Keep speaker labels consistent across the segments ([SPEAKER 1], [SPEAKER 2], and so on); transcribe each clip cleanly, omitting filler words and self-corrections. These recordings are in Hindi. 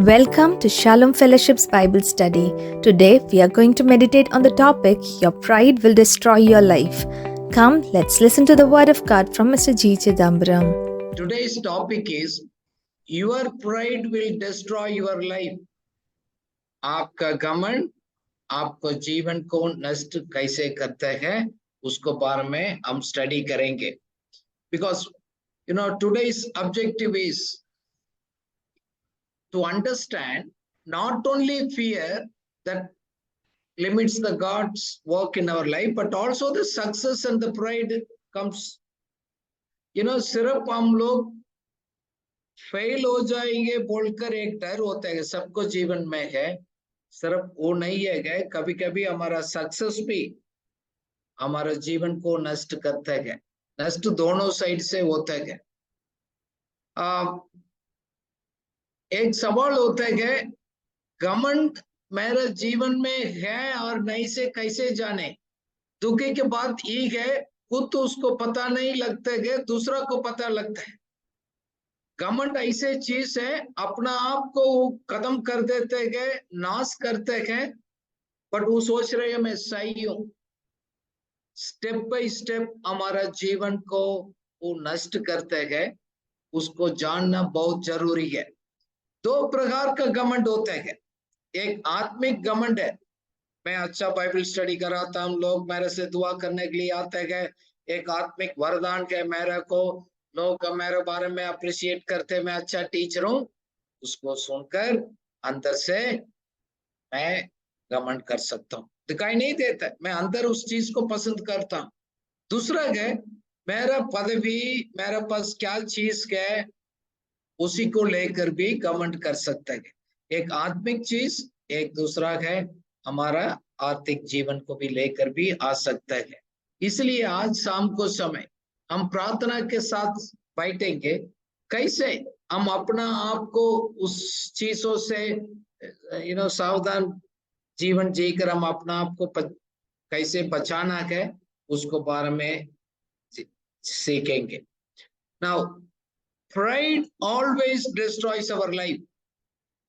[SPEAKER 1] Welcome to Shalom Fellowship's Bible study. Today we are going to meditate on the topic, Your Pride Will Destroy Your Life. Come, let's listen to the word of God from Mr. G. Chidambaram.
[SPEAKER 2] Today's topic is, Your pride will destroy your life. आपका घमंड आपको जीवन को नष्ट कैसे करता है उसको बारे में हम स्टडी करेंगे. Because today's objective is to understand not only fear that limits the God's work in our life, but also the success and the pride comes. सिर्फ हम लोग फेल हो जाएंगे बोलकर एक डर होता है, सबको जीवन में है. सिर्फ वो नहीं है, कभी कभी हमारा सक्सेस भी हमारा जीवन को नष्ट करता है. नष्ट दोनों साइड से होता है. एक सवाल होता है, घमंड मेरे जीवन में है और नहीं से कैसे जाने. दुखी की बात ये है, खुद तो उसको पता नहीं लगता है, दूसरा को पता लगता है. घमंड ऐसे चीज है, अपना आप को खत्म कर देते हैं, नाश करते हैं, बट वो सोच रहे हैं मैं सही हूं. स्टेप बाय स्टेप हमारा जीवन को वो नष्ट करते हैं. उसको जानना बहुत जरूरी है. दो प्रकार का घमंड होता है. एक आत्मिक घमंड है, मैं अच्छा बाइबल स्टडी कराता हूँ, लोग मेरे से दुआ करने के लिए आते हैं. एक आत्मिक वरदान है मेरे को, लोग मेरे बारे में अप्रिशिएट करते, मैं अच्छा टीचर हूँ. उसको सुनकर अंदर से मैं घमंड कर सकता हूँ. दिखाई नहीं देता, मैं अंदर उस चीज को पसंद करता हूँ. दूसरा है, मेरा पदवी, मेरे पास क्या चीज है, उसी को लेकर भी घमंड कर सकता है. एक आत्मिक चीज, एक दूसरा है हमारा आर्थिक जीवन को भी लेकर भी आ सकता है. इसलिए आज शाम को समय हम प्रार्थना के साथ बैठेंगे, कैसे हम अपना आप को उस चीजों से सावधान जीवन जीकर हम अपना आप को कैसे बचाना है उसको बारे में सीखेंगे. Now pride always destroys our life.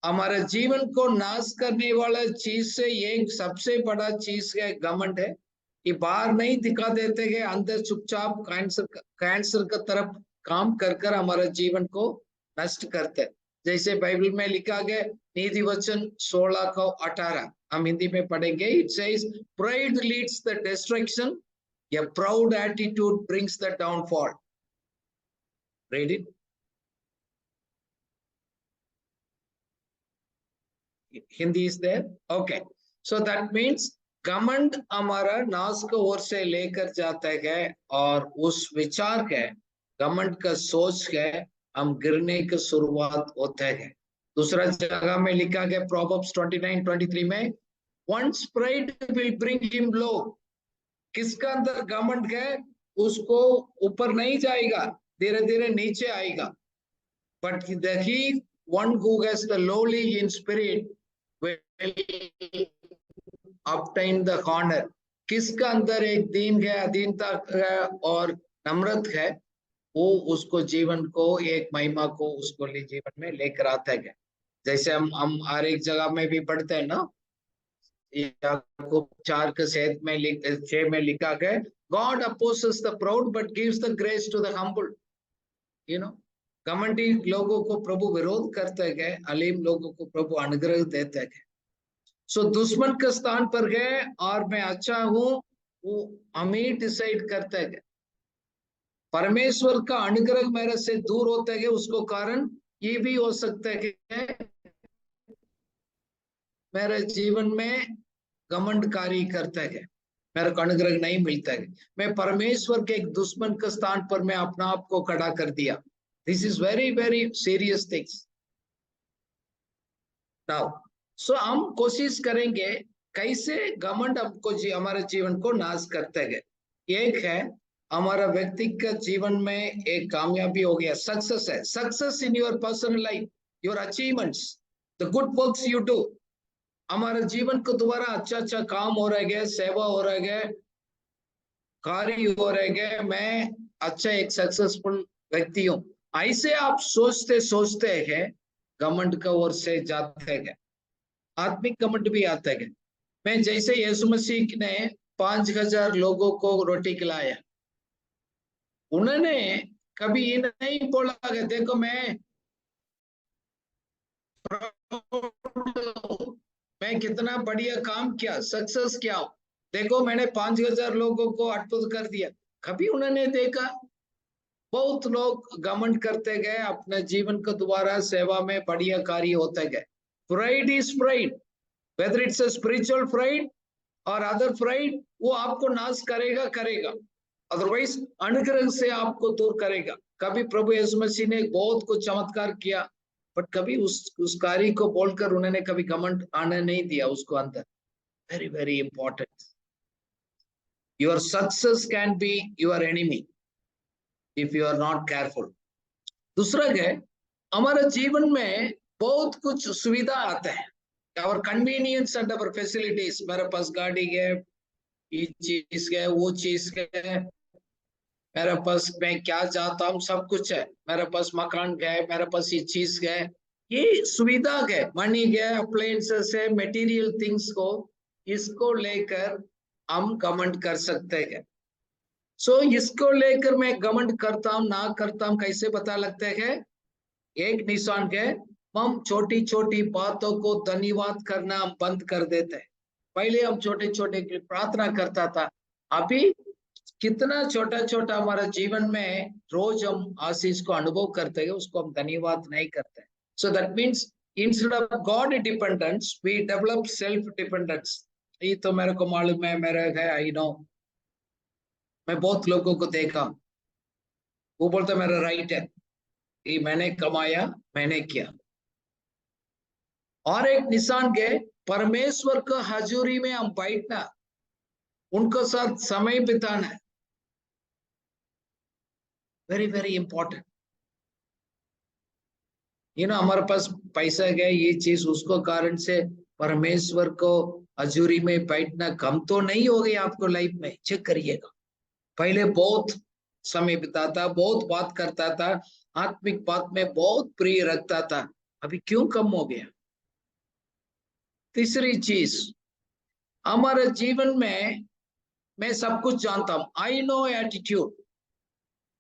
[SPEAKER 2] हमारे जीवन को नाश करने वाला चीज से एक सबसे बड़ा चीज है घमंड है. ये बाहर नहीं दिखा देते हैं, अंदर चुपचाप कैंसर का तरफ काम कर कर हमारे जीवन को नष्ट करते हैं. जैसे बाइबल में लिखा गया, नीति वचन 16:18 हम हिंदी में पढ़ेंगे. It says, pride leads the destruction, a proud attitude brings the downfall. Read it. Hindi is there? Okay. So that means घमंड हमारा नाश को ओर से लेकर जाता है, और उस विचार के घमंड का सोच के हम गिरने की शुरुआत होता है. दूसरा जगह में लिखा गया प्रोवर्ब्स 29:23 में, once pride will bring him low. किसका अंदर घमंड है उसको ऊपर नहीं जाएगा, धीरे धीरे नीचे आएगा. But he one who has the lowly in spirit will obtain the honor. किसका अंदर एक दीन है, अधीनता है और नम्रत है, वो उसको जीवन को एक महिमा को उसको जीवन में लेकर आता है. जैसे हम हर एक जगह में भी पढ़ते हैं ना, याकूब 4:6 में लिखा गया, God opposes the proud but gives the grace to the humble. घमंडी लोगों को प्रभु विरोध करते हैं, अलीम लोगों को प्रभु अनुग्रह देते हैं. सो दुश्मन के स्थान पर है और मैं अच्छा हूं, वो हमें डिसाइड करता है. परमेश्वर का अनुग्रह मेरे से दूर होता है, उसको कारण ये भी हो सकता है कि मेरे जीवन में घमंडकारी करता है, मेरे को अनुग्रह नहीं मिलता है. मैं परमेश्वर के एक दुश्मन के स्थान पर मैं अपना आप को खड़ा कर दिया. This is very very serious things. Now so हम कोशिश करेंगे कैसे घमंड हमको हमारे जीवन को नाश करते हैं. एक है हमारा व्यक्तिगत जीवन में एक कामयाबी हो गया, सक्सेस है. Success in your personal life, your achievements, the good works you do. हमारे जीवन को द्वारा अच्छा काम हो रहा है, सेवा हो रहा है, कार्य हो रहा है, मैं अच्छा एक सक्सेसफुल व्यक्ति हूँ. ऐसे आप सोचते हैं घमंड का ओर से जाते गए, आत्मिक घमंड भी आते गए। मैं जैसे यीशु मसीह ने 5,000 लोगों को रोटी खिलाया, उन्होंने कभी ये नहीं बोला कि देखो मैं मैं कितना बढ़िया काम किया, सक्सेस किया, देखो मैंने 5,000 लोगों को अद्भुत कर दिया। कभी उन्होंने देखा? बहुत लोग घमंड करते गए, अपने जीवन को दोबारा सेवा में बढ़िया कार्य होते गए। Pride is pride, whether it's a spiritual pride और अदर प्राइड, वो आपको नाश करेगा करेगा, अदरवाइज अनुग्रह से आपको दूर करेगा। कभी प्रभु यीशु मसीह ने बहुत कुछ चमत्कार किया, बट कभी उस कार्य को बोलकर उन्होंने कभी घमंड आने नहीं दिया उसको अंदर। Very very important. Your success can be your enemy if you are not careful. दूसरा है, हमारे जीवन में बहुत कुछ सुविधा आता है, और कन्वीनियंस एंड अवर फैसिलिटीज। मेरे पास गाड़ी है, ये चीज है, वो चीज है, मेरे पास मैं क्या चाहता हूँ सब कुछ है, मेरे पास मकान है, मेरे पास ये चीज है, ये सुविधा है, मनी है, अप्लायंसेस है, मटेरियल थिंग्स को, इसको लेकर हम घमंड कर सकते हैं। सो इसको लेकर मैं घमंड करता हूँ ना करता हूँ कैसे पता लगता है? एक निशान है, हम छोटी छोटी बातों को धन्यवाद करना हम बंद कर देते हैं। पहले हम छोटे छोटे प्रार्थना करता था, अभी कितना छोटा छोटा हमारा जीवन में रोज हम आशीष को अनुभव करते हैं, उसको हम धन्यवाद नहीं करते। So that means instead of God dependence we develop self dependence. ये तो मेरे को मालूम है, मेरा है, आई नो। मैं बहुत लोगों को देखा, वो बोलते मेरा राइट है, ये मैंने कमाया, मैंने किया। और एक निशान के, परमेश्वर का हजूरी में हम बैठना, उनके साथ समय बिताना है, वेरी वेरी इंपॉर्टेंट। हमारे पास पैसा है, ये चीज उसको कारण से परमेश्वर को हजूरी में बैठना कम तो नहीं हो गया आपको लाइफ में? चेक करिएगा। पहले बहुत समय बिताता, बहुत बात करता था, आत्मिक बात में बहुत प्रिय रखता था, अभी क्यों कम हो गया? तीसरी चीज, हमारे जीवन में मैं सब कुछ जानता हूं, आई नो एटीट्यूड।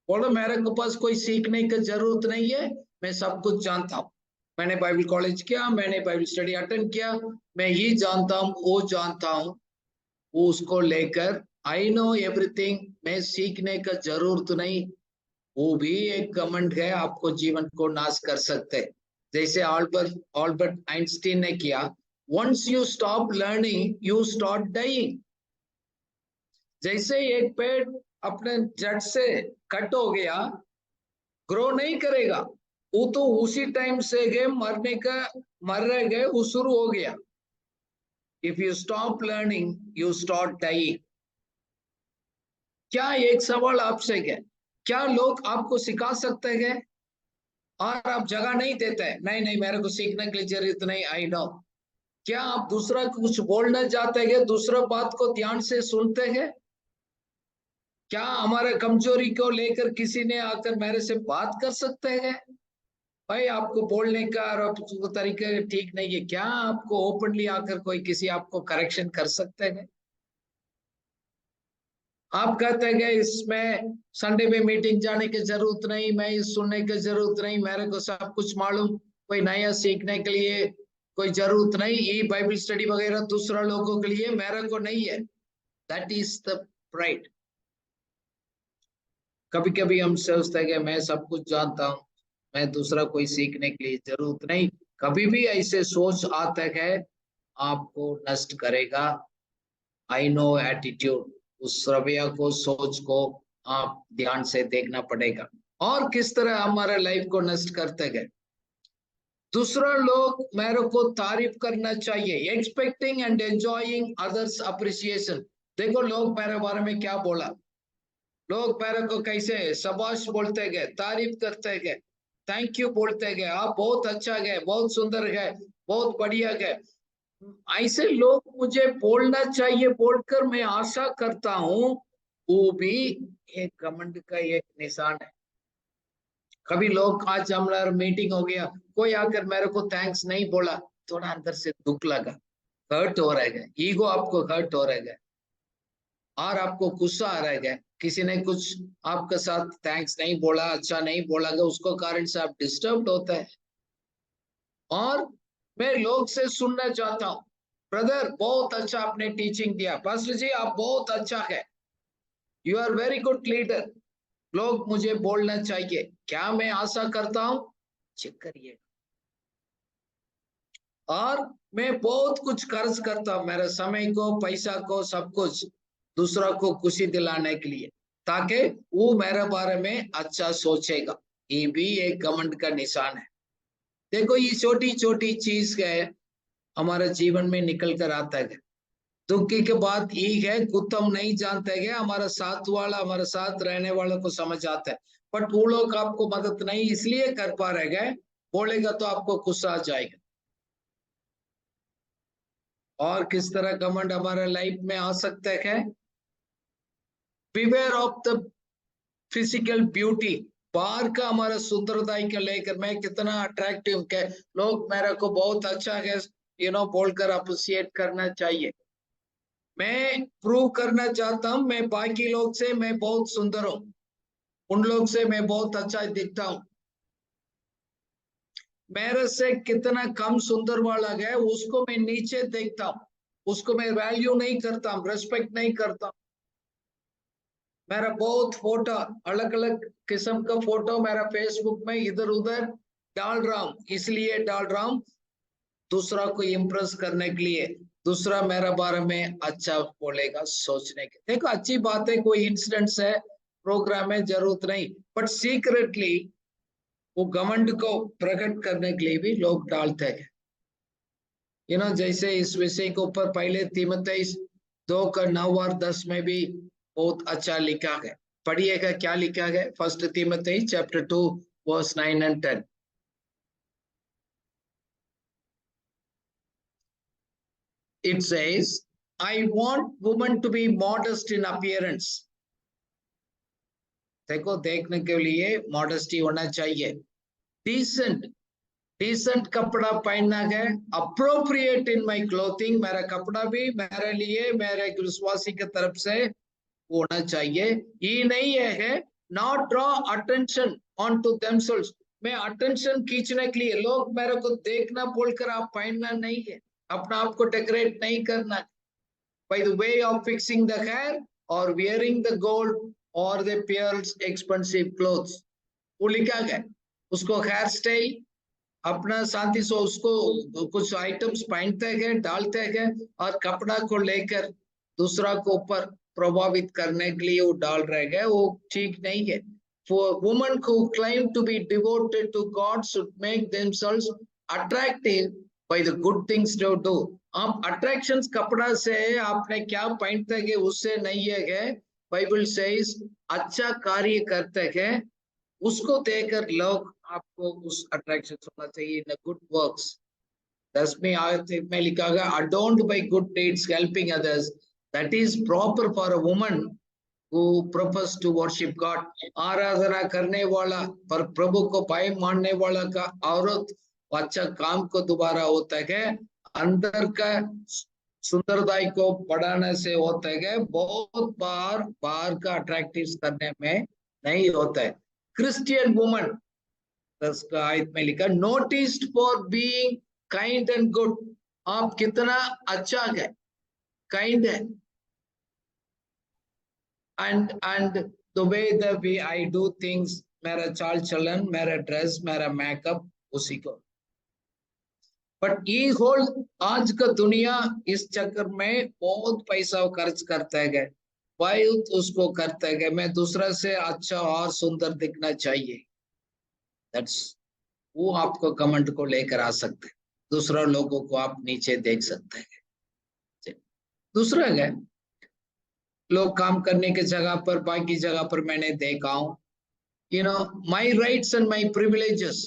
[SPEAKER 2] बोलो मेरे को पास कोई सीखने की जरूरत नहीं है, मैं सब कुछ जानता हूं, मैंने बाइबल कॉलेज किया, मैंने बाइबल स्टडी अटेंड किया, मैं ये जानता हूं, वो जानता हूं, वो उसको लेकर आई नो एवरीथिंग, मैं सीखने का जरूरत नहीं, वो भी एक घमंड है, आपको जीवन को नाश कर सकते हैं। जैसे ऑल्बर्ट आइंस्टीन ने किया, once you stop learning you start dying. जैसे एक पेड़ अपने जड़ से कट हो गया, ग्रो नहीं करेगा, वो तो उसी टाइम से गए मर रह गए, वो शुरू हो गया। If you stop learning you start dying. क्या एक सवाल आपसे है, क्या लोग आपको सिखा सकते हैं और आप जगह नहीं देते हैं? नहीं नहीं, मेरे को सीखने के लिए जरूरत नहीं, आई नो। क्या आप दूसरा कुछ बोलना चाहते हैं, दूसरा बात को ध्यान से सुनते हैं? क्या हमारे कमजोरी को लेकर किसी ने आकर मेरे से बात कर सकते हैं? भाई आपको बोलने का और तरीका ठीक नहीं है, क्या आपको ओपनली आकर कोई किसी आपको करेक्शन कर सकते हैं? आप कहते हैं कि इसमें संडे में मीटिंग जाने की जरूरत नहीं, मैं इस सुनने की जरूरत नहीं, मेरे को सब कुछ मालूम, कोई नया सीखने के लिए कोई जरूरत नहीं, ये बाइबल स्टडी वगैरह दूसरा लोगों के लिए, मेरे को नहीं है। That is the pride. कभी कभी हम सोचते हैं कि मैं सब कुछ जानता हूँ, मैं दूसरा कोई सीखने के लिए जरूरत नहीं। कभी भी ऐसे सोच आता है, आपको नष्ट करेगा। आई नो एटीट्यूड, उस रवैया को, सोच को आप ध्यान से देखना पड़ेगा। और किस तरह हमारे लाइफ को नष्ट करते गए? दूसरा लोग मेरे को तारीफ करना चाहिए, expecting and enjoying others appreciation. देखो लोग मेरे बारे में क्या बोला, लोग मेरे को कैसे शाबाश बोलते गए, तारीफ करते गए, थैंक यू बोलते गए, आप बहुत अच्छा गए, बहुत सुंदर गए, बहुत बढ़िया गए। ऐसे लोग मुझे बोलना चाहिए बोलकर मैं आशा करता हूं, वो भी एक घमंड का एक निशान है। कभी लोग आज हमारा मीटिंग हो गया, कोई आकर मेरे को थैंक्स नहीं बोला, थोड़ा अंदर से दुख लगा, हर्ट हो रहेगा, ईगो आपको हर्ट हो रहेगा और आपको गुस्सा आ रहेगा। किसी ने कुछ आपके साथ थैंक्स नहीं बोला, अच्छा नहीं बोला, उसको कारण से आप डिस्टर्ब होता है। और मैं लोग से सुनना चाहता हूँ, ब्रदर बहुत अच्छा आपने टीचिंग दिया, पास्टर जी आप बहुत अच्छा है, you are very good leader, लोग मुझे बोलना चाहिए। क्या मैं आशा करता हूं? चेक करिए। और मैं बहुत कुछ खर्च करता हूं, मेरे समय को, पैसा को, सब कुछ दूसरा को खुशी दिलाने के लिए, ताकि वो मेरे बारे में अच्छा सोचेगा। ये भी एक घमंड का निशान है। देखो ये छोटी छोटी चीज है, हमारे जीवन में निकल कर आता है। दुखी के बाद ये है, खुद हम नहीं जानते हैं, हमारा साथ वाला, हमारे साथ रहने वालों को समझ आता है, बट वो लोग आपको मदद नहीं इसलिए कर पा रहे गए, बोलेगा तो आपको गुस्सा आ जाएगा। और किस तरह घमंड हमारे लाइफ में आ सकता है? Beware of the physical beauty, बाहर का हमारा सुंदरता को लेकर मैं कितना अट्रैक्टिव है, लोग मेरे को बहुत अच्छा है बोलकर अप्रिशिएट करना चाहिए। मैं प्रूव करना चाहता हूं, मैं बाकी लोग से मैं बहुत सुंदर हूं, उन लोग से मैं बहुत अच्छा दिखता हूं। मेरे से कितना कम सुंदर वाला है उसको मैं नीचे देखता हूं, उसको मैं वैल्यू नहीं करता हूं, रेस्पेक्ट नहीं करता हूं। मेरा बहुत फोटो, अलग अलग किस्म का फोटो मेरा फेसबुक में इधर उधर डाल रहा हूं, इसलिए डाल रहा हूं दूसरा को इम्प्रेस करने के लिए, दूसरा मेरे बारे में अच्छा बोलेगा सोचने के। देखो अच्छी बात है, कोई इंसिडेंट्स है, प्रोग्राम है, जरूरत नहीं, बट सीक्रेटली वो घमंड को प्रकट करने के लिए भी लोग डालते हैं। जैसे इस विषय के ऊपर पहले तीमुथियुस 2:9 और 10 में भी बहुत अच्छा लिखा है। पढ़िएगा क्या लिखा है, फर्स्ट तीमुथियुस chapter 2 verse 9 and 10। It says, I want women to be modest in appearance। देखो देखने के लिए मॉडेस्टी होना चाहिए, डिसेंट, डिसेंट कपड़ा पहनना है, अप्रोप्रिएट इन माई क्लोथिंग, मेरा कपड़ा भी मेरे लिए, मेरे विश्वासी की तरफ से होना चाहिए। ये नहीं है not draw attention on to themselves, मैं अटेंशन खींचने के लिए लोग मेरे को देखना बोलकर आप पहनना नहीं है, अपना आप को डेकोरेट नहीं करना by the way of fixing the hair or wearing the gold or the pearls expensive clothes। वो लिखा गया उसको हेयर स्टाइल अपना शांति से उसको कुछ आइटम्स पहनते हैं, डालते हैं, और कपड़ा को लेकर दूसरा को ऊपर प्रभावित करने के लिए वो डाल रहे हैं, वो ठीक नहीं है। For women who claim to be devoted to God should make themselves attractive by the good things they do। आप अट्रैक्शंस कपड़ा से आपने क्या पहनते हैं उससे नहीं है, बाइबल सेज अच्छा कार्य करते हैं उसको देखकर लोग आपको उस अट्रैक्शन होना चाहिए, इन गुड वर्क्स। 10वीं आयत में लिखा गया, adorned by good deeds helping others, that is proper for a woman who profess to worship God। आराधना करने वाला पर प्रभु को भय मानने वाला का औरत अच्छा काम को दोबारा होता है, अंदर का सुंदरता को बढ़ाने से होता है, बहुत बार बाहर का अट्रैक्टिव करने में नहीं होता है। क्रिश्चियन वुमन 10 का आयत में लिखा, noticed for being kind and good, आप कितना अच्छा है, काइंड है, and the way the way I do things, मेरा चाल चलन, मेरा ड्रेस, मेरा मेकअप, उसी को। बट ये होल आज का दुनिया इस चक्कर में बहुत पैसा खर्च करता है, बहुत उसको करता है, मैं दूसरा से अच्छा और सुंदर दिखना चाहिए। दैट्स, वो आपको कमेंट को लेकर आ सकते हैं, दूसरा लोगों को आप नीचे देख सकते हैं। दूसरा है, लोग काम करने के जगह पर, बाकी जगह पर मैंने देखा हूं, माई राइट्स एंड माई प्रिविलेजेस,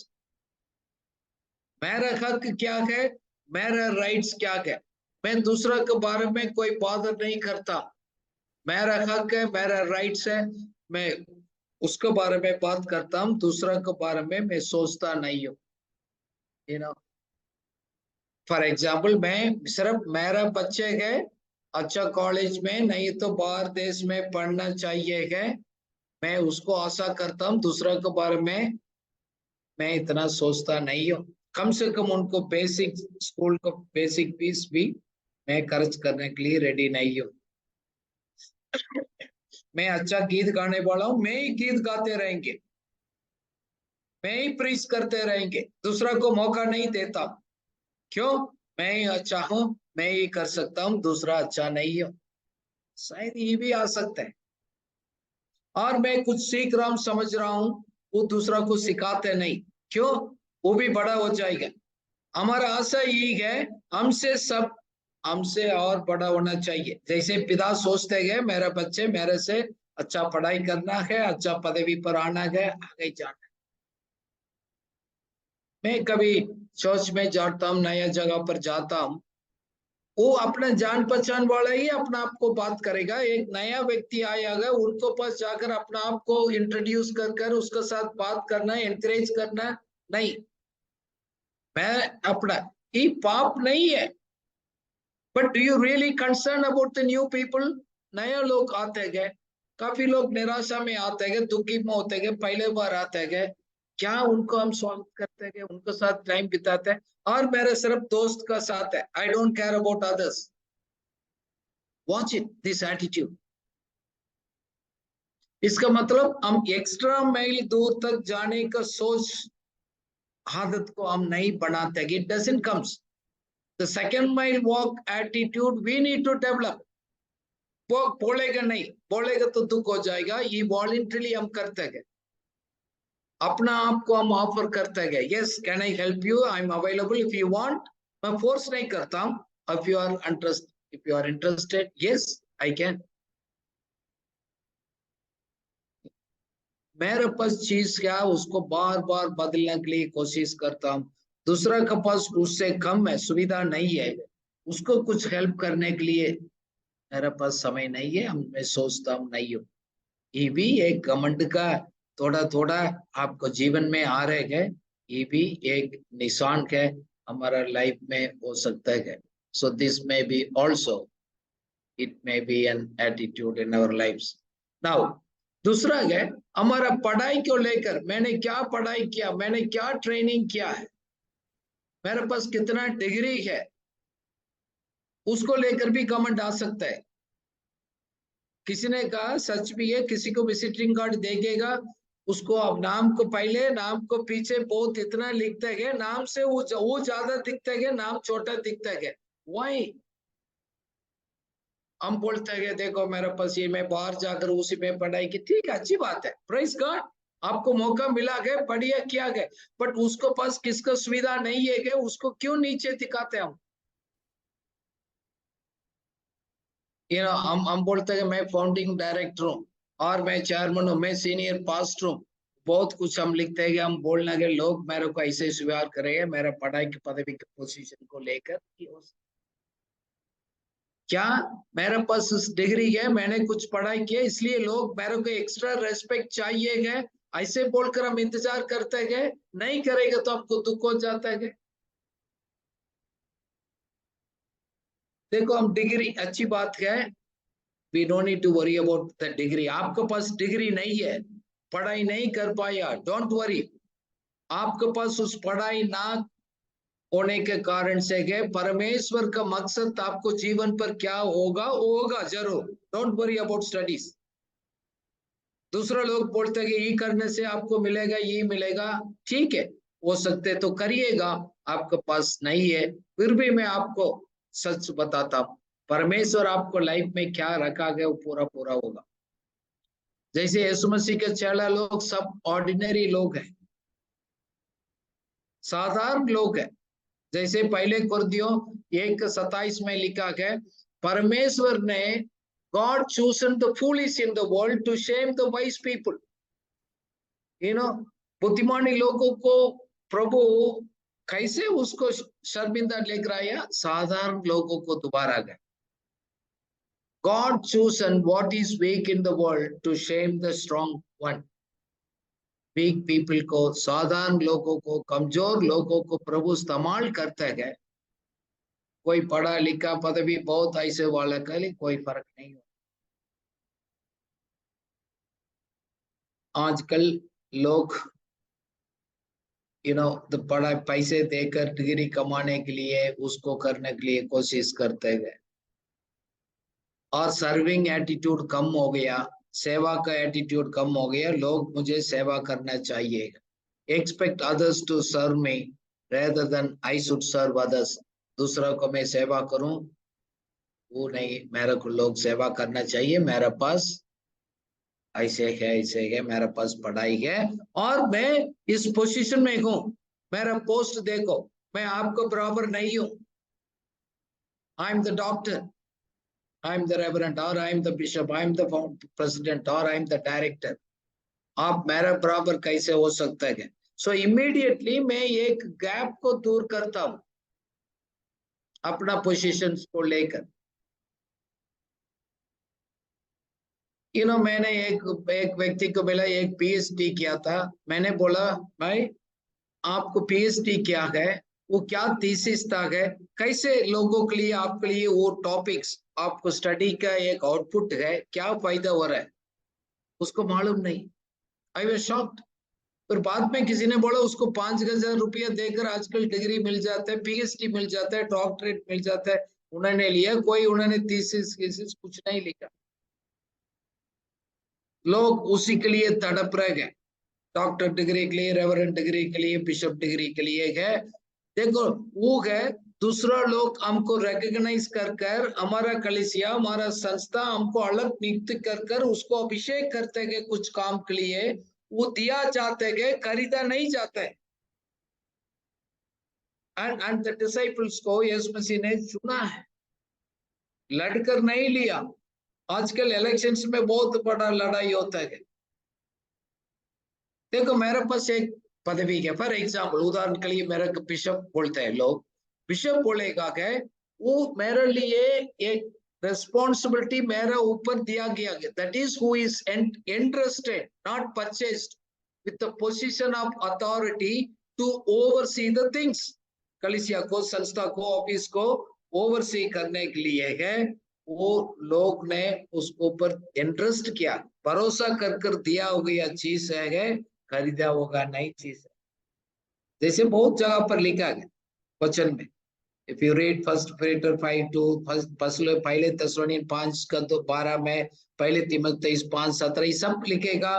[SPEAKER 2] मेरा हक क्या है, मेरा राइट्स क्या है, मैं दूसरा के बारे में कोई बात नहीं करता, मेरा हक है, मेरा राइट्स है, मैं उसके बारे में बात करता हूँ, दूसरा के बारे में मैं सोचता नहीं हूँ। यू नो, फॉर एग्जाम्पल मैं सिर्फ मेरा बच्चे है अच्छा कॉलेज में, नहीं तो बाहर देश में पढ़ना चाहिए है, मैं उसको आशा करता हूँ। दूसरा के बारे में मैं इतना सोचता नहीं हूँ। कम से कम उनको बेसिक स्कूल को बेसिक फीस भी मैं खर्च करने के लिए रेडी नहीं हूँ। मैं अच्छा गीत गाने वाला हूँ, मैं ही गीत गाते रहेंगे, मैं ही प्रीच करते रहेंगे, दूसरा को मौका नहीं देता। क्यों? मैं ही अच्छा हूँ, मैं ही कर सकता हूँ, दूसरा अच्छा नहीं हो। शायद ये भी आ सकता है। और मैं कुछ सीख रहा हूँ, समझ रहा हूँ, वो दूसरा को सिखाते नहीं। क्यों? वो भी बड़ा हो जाएगा। हमारा आशा यही है, हमसे सब हमसे और बड़ा होना चाहिए। जैसे पिता सोचते गए मेरा बच्चे मेरे से अच्छा पढ़ाई करना है, अच्छा पदवी पर आना है, आगे जाना है। मैं कभी चर्च में जाता हूँ, नया जगह पर जाता हूँ, वो अपना जान पहचान वाला ही अपना आप को बात करेगा। एक नया व्यक्ति आएगा, उनको पास जाकर अपना आप को इंट्रोड्यूस कर कर उसके साथ बात करना, एनकरेज करना नहीं। मैं अपना ये पाप नहीं है, but do you really concern about the new people? नया लोग आते गए, काफी लोग निराशा में आते गए, दुखी में होते गए, पहले बार आते गए, क्या उनको हम स्वागत करते गए, उनके साथ टाइम बिताते हैं। और मेरे सिर्फ दोस्त का साथ है, I don't care about others. Watch it this attitude. इसका मतलब हम एक्स्ट्रा माइल दूर तक जाने का सोच आदत को हम नहीं बनाते। It doesn't comes the second mile walk attitude we need to develop. वो बोलेगा नहीं, बोलेगा तो दुख हो जाएगा। ये वॉलंटरीली हम करते हैं, अपना आप को हम ऑफर करते हैं। Yes, can I help you, I am available if you want. मैं फोर्स नहीं करता हूँ। If you are interested, yes I can. मेरे पास चीज क्या, उसको बार बार बदलने के लिए कोशिश करता हूँ। दूसरा के पास उससे कम है, सुविधा नहीं है, उसको कुछ हेल्प करने के लिए मेरे पास समय नहीं है, मैं सोचता हूँ नहीं हूँ। ये भी एक घमंड का थोड़ा थोड़ा आपको जीवन में आ रहे है। ये भी एक निशान है हमारा लाइफ में हो सकता है। So this may be also, it may be an attitude in our lifes. Now दूसरा है हमारा पढ़ाई को लेकर, मैंने क्या पढ़ाई किया, मैंने क्या ट्रेनिंग किया है, मेरे पास कितना डिग्री है, उसको लेकर भी घमंड आ सकता है। किसी ने कहा, सच भी है, किसी को विजिटिंग कार्ड देखेगा, उसको अब नाम को पहले नाम को पीछे बहुत इतना लिखते हैं, नाम से वो ज्यादा दिखता है, नाम छोटा दिखता है। वही हम बोलते हैं देखो मेरे पास ये, मैं बाहर जाकर उसी में पढ़ाई की, ठीक है, अच्छी बात है, प्रेज गॉड, आपको मौका मिला गया, बढ़िया किया गया। बट उसको पास किसका सुविधा नहीं है कि उसको क्यों नीचे दिखाते हम? हम बोलते हैं मैं फाउंडिंग डायरेक्टर हूँ, और मैं चेयरमैन हूँ, मैं सीनियर पास्ट हूँ, बहुत कुछ हम लिखते हैं कि हम बोलना के लोग मेरे को ऐसे स्वीकार करेंगे मेरा पढ़ाई की पदवी की पोजीशन को लेकर क्या मेरे पास डिग्री है, मैंने कुछ पढ़ाई की है, इसलिए लोग मेरे को एक्स्ट्रा रेस्पेक्ट चाहिए है, ऐसे बोलकर हम इंतजार करते हैं। नहीं करेगा तो हमको दुख हो जाता है। देखो हम डिग्री अच्छी बात है, we don't need to worry about the degree. आपके पास डिग्री नहीं है, पढ़ाई नहीं कर पाया, डोंट वरी। आपके पास उस पढ़ाई ना होने के कारण से है, परमेश्वर का मकसद आपको जीवन पर क्या होगा, वो होगा जरूर। Don't worry about studies. दूसरा लोग बोलते हैं कि ये करने से आपको मिलेगा, ये मिलेगा, ठीक है, हो सकते तो करिएगा, आपके पास नहीं है, फिर भी मैं आपको सच बताता हूँ, परमेश्वर आपको लाइफ में क्या रखा गया वो पूरा पूरा होगा। जैसे यीशु मसीह के चेला लोग सब ऑर्डिनरी लोग हैं, साधारण लोग हैं। जैसे पहले कुरिन्थियों 1:27 में लिखा है, परमेश्वर ने God chosen the foolish in the world to shame the wise people. बुद्धिमानी लोगों को प्रभु कैसे उसको शर्मिंदा लेकर आया, साधारण लोगों को दोबारा गए। God chosen what is weak in the world to shame the strong one. Weak people को, साधारण लोगों को, कमजोर लोगों को प्रभु इस्तेमाल करते हैं। कोई पढ़ा लिखा पदवी बहुत ऐसे वाला का कोई फर्क नहीं हो। आजकल लोग तो बड़ा पैसे देकर डिग्री कमाने के लिए उसको करने के लिए कोशिश करते हैं, और सर्विंग एटीट्यूड कम हो गया, सेवा का एटीट्यूड कम हो गया। लोग मुझे सेवा करना चाहिए, expect others to serve me rather than I should serve others. दूसरों को मैं सेवा करूं, वो नहीं, मेरे को लोग सेवा करना चाहिए। मेरे पास ऐसे है, मेरे पास पढ़ाई है और मैं इस पोजीशन में हूं, मेरा पोस्ट देखो, मैं आपको बराबर नहीं हूं। I am the doctor, I am the reverend, और I am the bishop, I am the president, और आई एम द डायरेक्टर। आप मेरा बराबर कैसे हो सकता है? सो इमीडिएटली मैं एक गैप को दूर करता हूं अपना पोजीशन को लेकर। मैंने एक व्यक्ति को बोला, एक पीएचडी किया था। मैंने बोला, भाई आपको पीएचडी क्या है, वो क्या थीसिस था है, कैसे लोगों के लिए, आपके लिए वो टॉपिक्स, आपको स्टडी का एक आउटपुट है, क्या फायदा हो रहा है, उसको मालूम नहीं। I was shocked. फिर बाद में किसी ने बोला उसको 5,000 रुपया देकर आजकल डिग्री मिल जाता है, पीएचडी मिल जाता है, डॉक्टरेट मिल जाता है। उन्होंने लिया, कोई उन्होंने थीसिस कुछ नहीं लिखा। लोग उसी के लिए तड़प रह गए, डॉक्टर डिग्री के लिए, रेवरेंड डिग्री के लिए, बिशप डिग्री के लिए है। देखो वो है, दूसरा लोग हमको रिकॉग्नाइज कर हमारा कलीसिया, हमारा संस्था हमको अलग नियुक्त कर उसको अभिषेक करते गए कुछ काम के लिए, वो दिया जाते गए, खरीदा नहीं जाता है। एंड द डिसाइपल्स को यीशु मसीह ने चुना है, लड़कर नहीं लिया। आजकल इलेक्शंस में बहुत बड़ा लड़ाई होता है। देखो मेरे पास एक पदवी है, फॉर एग्जाम्पल, उदाहरण के लिए मेरा बिशप बोलते हैं लोग, बिशप बोलेगा क्या, वो मेरे लिए एक रेस्पॉन्सिबिलिटी मेरे ऊपर दिया गया, that is who is interested not purchased with the position of authority to oversee the things. कलीसिया को, संस्था को, ऑफिस को ओवरसी करने के लिए है। वो लोग ने उसके ऊपर इंटरेस्ट किया, भरोसा कर दिया हो गया चीज है, खरीदा होगा नई चीज है। जैसे बहुत जगह पर लिखा है वचन में, if you read first Peter 5:2, पहले थिस्सलुनीसियों 5:12 में, पहले तीमुथियुस 5:17, सब लिखेगा।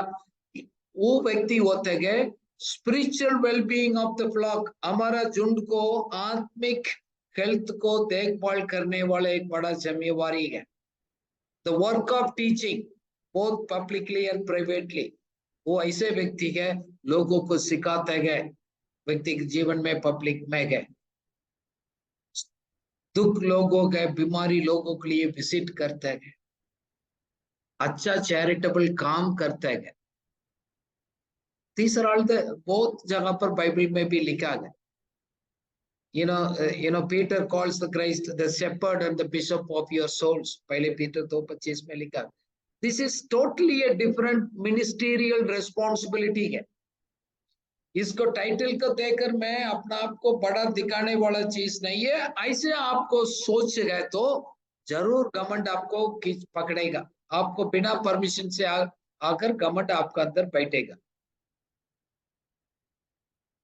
[SPEAKER 2] वो व्यक्ति होते गए spiritual wellbeing of the flock, हमारा झुंड को आत्मिक हेल्थ को देखभाल करने वाला एक बड़ा जिम्मेवारी है। The work of teaching both publicly and privately, वो ऐसे व्यक्ति है लोगों को सिखाते गए, व्यक्ति के जीवन में, पब्लिक में गए, दुख लोगों के, बीमारी लोगों के लिए विजिट करते हैं, अच्छा चैरिटेबल काम करते हैं। तीसरा बहुत जगह पर बाइबल में भी लिखा है, Peter calls the Christ the shepherd and the bishop of your souls, पहले पीटर 2:25 में लिखा। This is totally a different ministerial responsibility है। इसको टाइटल को देकर मैं अपना आप को बड़ा दिखाने वाला चीज नहीं है। ऐसे आपको सोच गए तो जरूर घमंड आपको खींच पकड़ेगा, आपको बिना परमिशन से आकर घमंड आपका अंदर बैठेगा,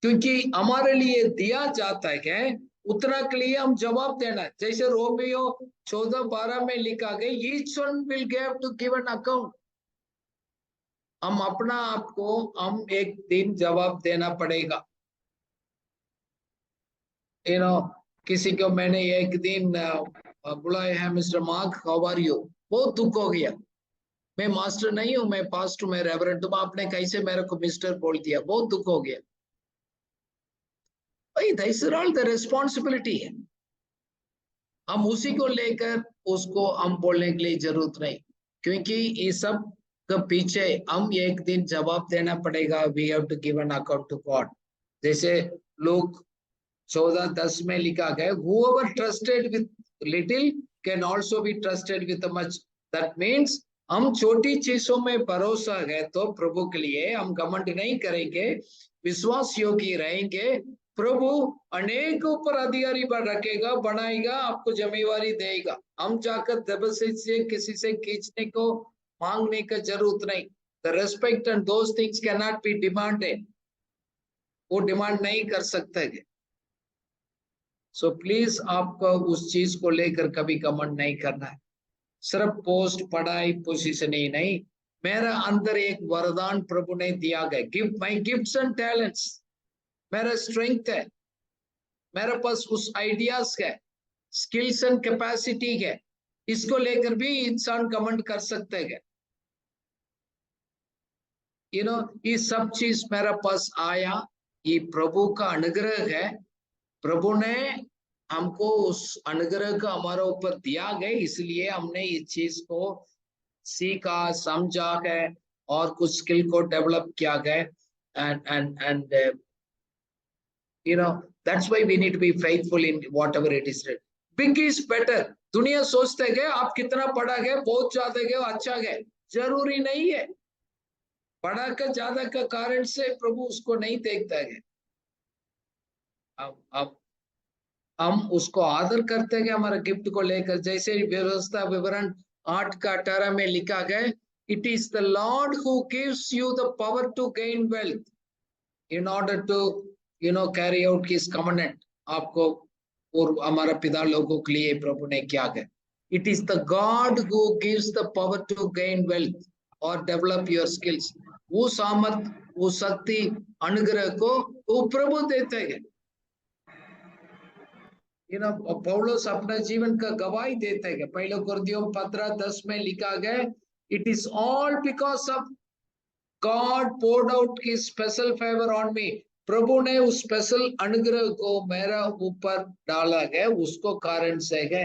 [SPEAKER 2] क्योंकि हमारे लिए दिया जाता है उतना के लिए हम जवाब देना है। जैसे रोमियो 14:12 में लिखा गया, each one will give to give an account. हम अपना आपको हम एक दिन जवाब देना पड़ेगा। किसी को मैंने एक दिन बुलाया है, mister Mark how are you, बहुत दुख हो गया। मैं मास्टर नहीं हूं, मैं पास्टर, मैं रेवरेंड हूं, आपने कैसे मेरे को मिस्टर बोल दिया, बहुत दुख हो गया। भाई दैट्स ऑल द रिस्पॉन्सिबिलिटी है, हम उसी को लेकर उसको हम बोलने के लिए जरूरत नहीं, क्योंकि ये सब के पीछे हम एक दिन जवाब देना पड़ेगा। We have to give an account to God. जैसे लोग 14:10 में लिखा गया, whoever trusted with little can also be trusted with much. That means हम छोटी चीजों में भरोसा है तो प्रभु के लिए हम घमंड नहीं करेंगे, विश्वास योग्य रहेंगे। प्रभु अनेक ऊपर अधिकारी पर रखेगा, बनाएगा, आपको जिम्मेवारी देगा। हम जाकर जबरदस्ती से किसी से खींचने को मांगने का जरूरत नहीं। The respect and those things can not be demanded, वो डिमांड नहीं कर सकते। सो प्लीज आपको उस चीज को लेकर कभी घमंड नहीं करना है। सिर्फ पोस्ट, पढ़ाई, पोजीशन ही नहीं, मेरा अंदर एक वरदान प्रभु ने दिया गया, gift, my gifts and talents, मेरा स्ट्रेंथ है, मेरे पास उस आइडियाज है, स्किल्स एंड कैपेसिटी है, इसको लेकर भी इंसान कमेंट कर सकते हैं। ये सब चीज मेरे पास आया, ये प्रभु का अनुग्रह है। प्रभु ने हमको उस अनुग्रह का हमारे ऊपर दिया गया, इसलिए हमने इस चीज को सीखा, समझा है और कुछ स्किल को डेवलप किया गया। And that's why we need to be faithful in whatever it is. Big is better. दुनिया सोचते हैं आप कितना पढ़ा गए, बहुत ज्यादा गए, अच्छा गए, जरूरी नहीं है। पढ़ा का ज्यादा का कारण से प्रभु उसको नहीं देखता है। अब हम उसको आदर करते हैं हमारे गिफ्ट को लेकर। जैसे व्यवस्था विवरण 8:18 में लिखा गया, it is the lord who gives you the power to gain wealth in order to carry out his commandment. आपको और हमारा पिता लोगों के लिए प्रभु ने क्या है, it is the God who gives the power to gain wealth और डेवलप योर स्किल्स। वो सामर्थ, वो शक्ति, अनुग्रह को वो प्रभु देते हैं। पौलुस अपना जीवन का गवाही देते हैं। पहले कुरिन्थियों 15:10 में लिखा गया, it is all because of God poured out his special favor on me। प्रभु ने उस स्पेशल अनुग्रह को मेरा ऊपर डाला है, उसको कारण से है,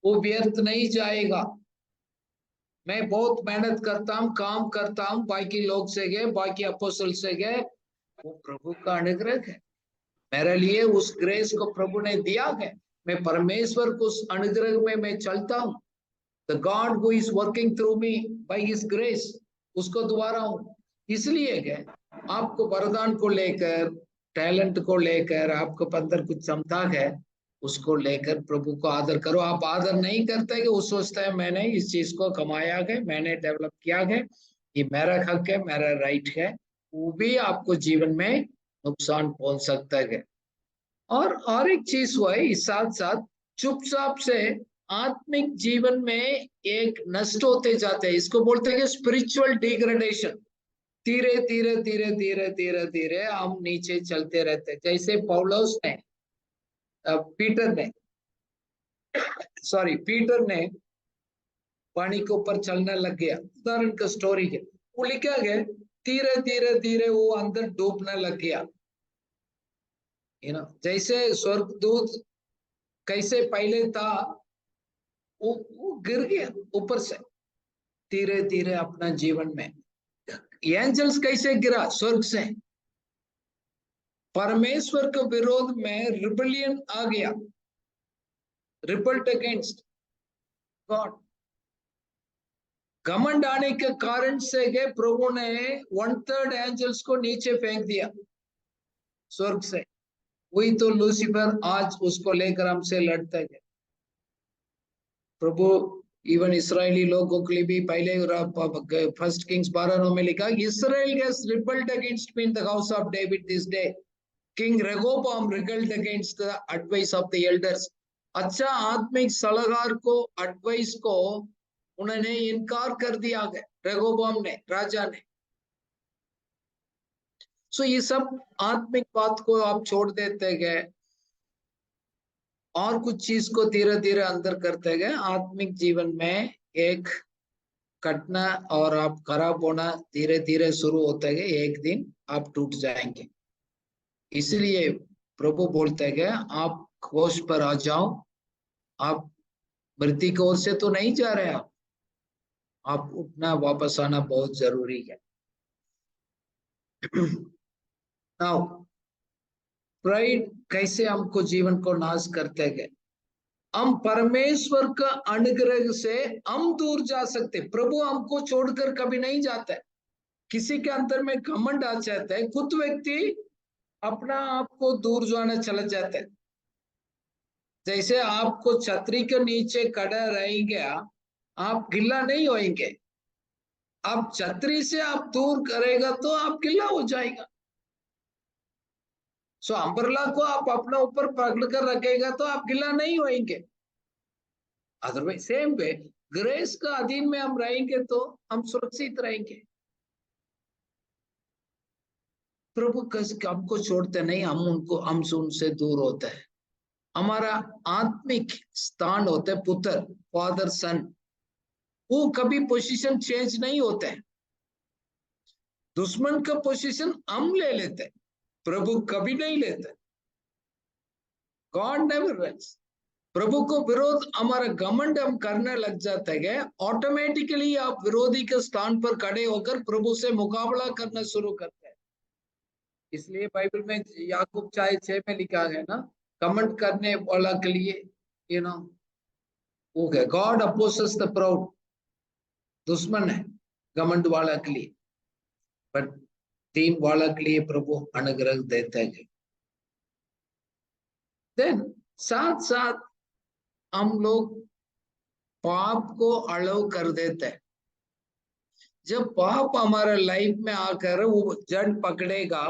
[SPEAKER 2] वो व्यर्थ नहीं जाएगा। मैं बहुत मेहनत करता हूँ, काम करता हूँ, बाकी लोग से गए, बाकी अपोस्टल से गए, वो प्रभु का अनुग्रह है मेरे लिए। उस ग्रेस को प्रभु ने दिया है, मैं परमेश्वर को उस अनुग्रह में मैं चलता हूँ। The God who is working through me by his grace, उसको दोबारा हूँ। इसलिए है आपको वरदान को लेकर, टैलेंट को लेकर, आपको अंदर कुछ क्षमता है, उसको लेकर प्रभु को आदर करो। आप आदर नहीं करते कि वो सोचता है मैंने इस चीज को कमाया है, मैंने डेवलप किया है, ये मेरा हक है, मेरा राइट है, वो भी आपको जीवन में नुकसान पहुंच सकता है। और एक चीज हुआ है इस साथ साथ, चुपचाप से आत्मिक जीवन में एक नष्ट होते जाते हैं, इसको बोलते हैं स्पिरिचुअल डिग्रेडेशन। धीरे धीरे धीरे धीरे धीरे धीरे हम नीचे चलते रहते हैं। जैसे पौलुस ने पीटर ने पानी के ऊपर चलने लग गया, उदाहरण का स्टोरी है, वो लिखा गया, धीरे धीरे धीरे वो अंदर डूबने लग गया। जैसे स्वर्गदूत कैसे पहले था, वो गिर गया ऊपर से धीरे धीरे अपना जीवन में। एंजल्स कैसे गिरा स्वर्ग से, परमेश्वर के विरोध में रिबेलियन आ गया, रिबल्ड अगेंस्ट गॉड। घमंड आने के कारण से गए, प्रभु ने 1/3 एंजल्स को नीचे फेंक दिया स्वर्ग से। वही तो लूसीफर आज उसको लेकर हमसे लड़ता है। प्रभु इवन इसराइली लोगों के लिए भी पहले 1 किंग्स 12:9 में लिखा, Israel has rebelled against me in the house of David this day. King Rehoboam rebelled against the advice of the elders. अच्छा आत्मिक सलाहकार को, एडवाइस को उन्होंने इनकार कर दिया है, रेहोबोआम ने, राजा ने। सो ये सब आत्मिक बात को आप छोड़ देते गए और कुछ चीज को धीरे धीरे अंदर करते गए, आत्मिक जीवन में एक कटना और आप खराब होना धीरे धीरे शुरू होते गए, एक दिन आप टूट जाएंगे। इसलिए प्रभु बोलते गए, आप होश पर आ जाओ, आप मृत्यु की ओर से तो नहीं जा रहे, आप उठना, वापस आना बहुत जरूरी है। नाउ प्राइड कैसे हमको जीवन को नाश करते गए। हम परमेश्वर का अनुग्रह से हम दूर जा सकते। प्रभु हमको छोड़कर कभी नहीं जाता है। किसी के अंदर में घमंड आ जाता है, खुद व्यक्ति अपना आप को दूर जाना चला जाता है। जैसे आपको छतरी के नीचे खड़ा रहेंगे, आप गिल्ला नहीं होएंगे। आप छतरी से आप दूर करेगा तो आप गिल्ला हो जाएगा। सो अम्ब्रेला को आप अपना ऊपर पकड़ कर रखेगा तो आप गिल्ला नहीं होएंगे। अदरवाइज सेम वे ग्रेस का अधीन में हम रहेंगे तो हम सुरक्षित रहेंगे। प्रभु हमको छोड़ते नहीं, हम उनसे दूर होते हैं। हमारा आत्मिक स्थान होता है पुत्र, फादर सन, वो कभी पोजीशन चेंज नहीं होते हैं। दुश्मन का पोजीशन हम ले लेते हैं, प्रभु कभी नहीं लेते। God never rest. प्रभु को विरोध हमारा घमंड हम करने लग जाते हैं, ऑटोमेटिकली आप विरोधी के स्थान पर खड़े होकर प्रभु से मुकाबला करना शुरू करते हैं। इसलिए बाइबल में याकूब 4:6 में लिखा है ना, कमेंट करने वाला के लिए वो है गॉड अपोजेस द प्राउड। दुश्मन है घमंड वाला के लिए, बट दीन वाला के लिए प्रभु अनुग्रह देते हैं। देन साथ साथ हम लोग पाप को अलाउ कर देते हैं। जब पाप हमारा लाइफ में आकर वो जड़ पकड़ेगा,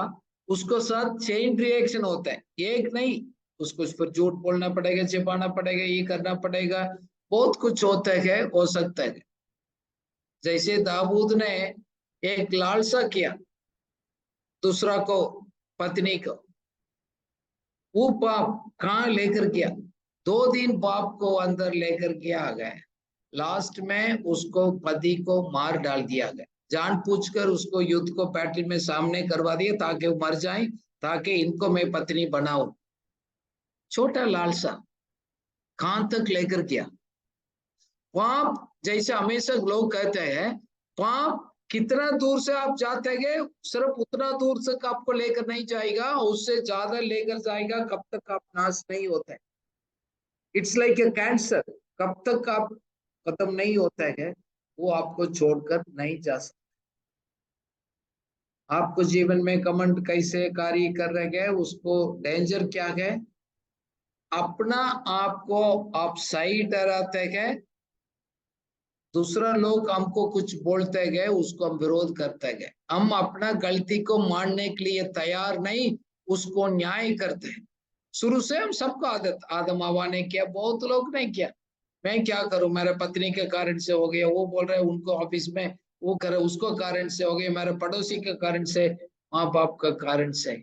[SPEAKER 2] उसको साथ चेन रिएक्शन होता है, एक नहीं, उसको उस पर झूठ बोलना पड़ेगा, छिपाना पड़ेगा, ये करना पड़ेगा, बहुत कुछ होता है, हो सकता है। जैसे दाऊद ने एक लालसा किया दूसरा को, पत्नी को, वो पाप कहाँ लेकर गया, 2 दिन पाप को अंदर लेकर के आ गए। लास्ट में उसको पति को मार डाल दिया गया, जानबूझकर उसको युद्ध को बैटल में सामने करवा दिया ताकि वो मर जाए, ताकि इनको मैं पत्नी बनाऊं। छोटा लालसा कहां तक लेकर गया। पाप जैसे हमेशा लोग कहते हैं, पाप कितना दूर से आप जाते गए, सिर्फ उतना दूर तक आपको लेकर नहीं जाएगा, उससे ज्यादा लेकर जाएगा, कब तक आप नाश नहीं होते। इट्स लाइक ए कैंसर, कब तक आप खत्म नहीं होता है, वो आपको छोड़कर नहीं जा सकता। आपको जीवन में कमंड कैसे कार्य कर रहे हैं, उसको डेंजर क्या है, अपना आपको आप सही डराते हैं, दूसरा लोग हमको कुछ बोलते गए, उसको हम विरोध करते गए, हम अपना गलती को मानने के लिए तैयार नहीं, उसको न्याय करते हैं। शुरू से हम सबको आदत, आदम हवा ने किया, बहुत लोग नहीं किया। मैं क्या करूं, मेरे पत्नी के कारण से हो गया, वो बोल रहे उनको ऑफिस में वो करे, उसको कारण से हो गया, मेरे पड़ोसी के कारण से, माँ बाप का कारण से।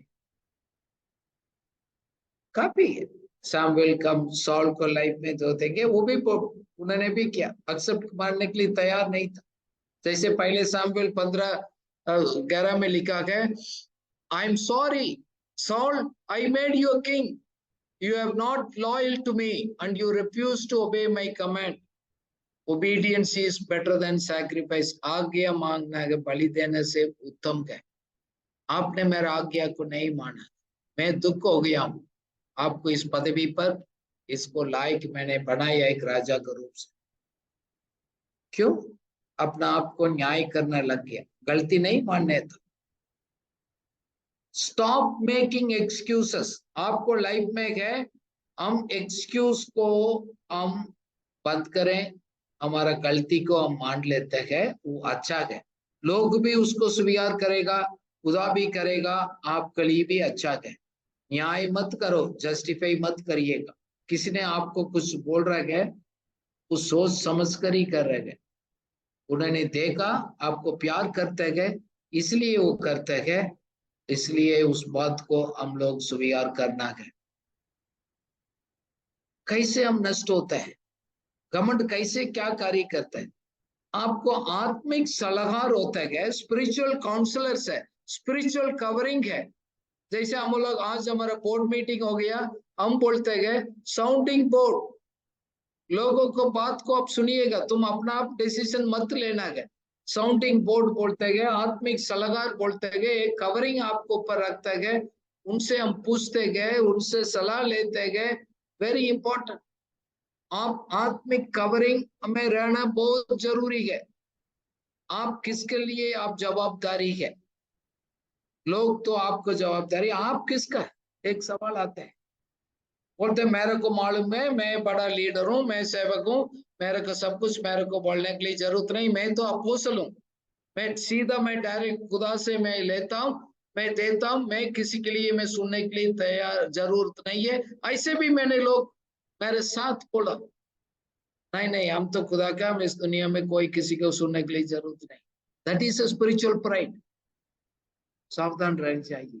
[SPEAKER 2] काफी है। सामुएल का सॉल को लाइफ में जो देंगे, वो भी उन्होंने भी किया, एक्सेप्ट मानने के लिए तैयार नहीं था। जैसे पहले सामुएल 15:11 में लिखा है, I am sorry Saul, I made you a king, you have not loyal to me and you refuse to obey my command. Obedience is better than sacrifice. आज्ञा मांगना है बलि देने से उत्तम है। आपने मेरा आज्ञा को नहीं माना, मैं दुख हो गया हूं। आपको इस पदवी पर, इसको लायक मैंने बनाया एक राजा के रूप से। क्यों? अपना आप को न्याय करने लग गया, गलती नहीं मानने था। Stop making excuses. आपको लाइफ में है, हम एक्सक्यूज को हम बंद करें, हमारा गलती को हम मान लेते हैं, वो अच्छा है। लोग भी उसको स्वीकार करेगा, खुदा भी करेगा, आपके लिए भी अच्छा है। न्याय मत करो, जस्टिफाई मत करिएगा। किसी ने आपको कुछ बोल रहा है, उस सोच समझ कर ही कर रहे हैं। उन्होंने देखा आपको प्यार करते गए, इसलिए वो करते हैं, इसलिए उस बात को हम लोग स्वीकार करना है। कैसे हम नष्ट होते हैं, घमंड कैसे क्या कार्य करता है। आपको आत्मिक सलाहकार होता है, स्पिरिचुअल काउंसलर्स है, स्पिरिचुअल कवरिंग है। जैसे हम लोग आज हमारा बोर्ड मीटिंग हो गया, हम बोलते हैं साउंडिंग बोर्ड, लोगों को बात को आप सुनिएगा, तुम अपना आप डिसीजन मत लेना है। साउंडिंग बोर्ड बोलते गए, आत्मिक सलाहकार बोलते गए, एक कवरिंग आपको ऊपर रखते गए, उनसे हम पूछते गए, उनसे सलाह लेते गए, वेरी इंपॉर्टेंट। आप आत्मिक कवरिंग में रहना बहुत जरूरी है। आप किसके लिए आप जवाबदारी है? लोग तो आपको जवाबदारी, आप किसका है? एक सवाल आता है, बोलते मेरे को मालूम है, मैं बड़ा लीडर हूँ, मैं सेवक हूँ, मेरे को सब कुछ, मेरे को बोलने के लिए जरूरत नहीं, मैं तो अपोस्तल हूँ, मैं सीधा, मैं डायरेक्ट खुदा से मैं लेता हूँ, मैं देता हूँ, मैं किसी के लिए मैं सुनने के लिए तैयार, जरूरत नहीं है। ऐसे भी मैंने लोग मेरे साथ बोला, नहीं नहीं, हम तो खुदा का, हम इस दुनिया में कोई किसी को सुनने के लिए जरूरत नहीं। That is a spiritual pride. सावधान रहना चाहिए।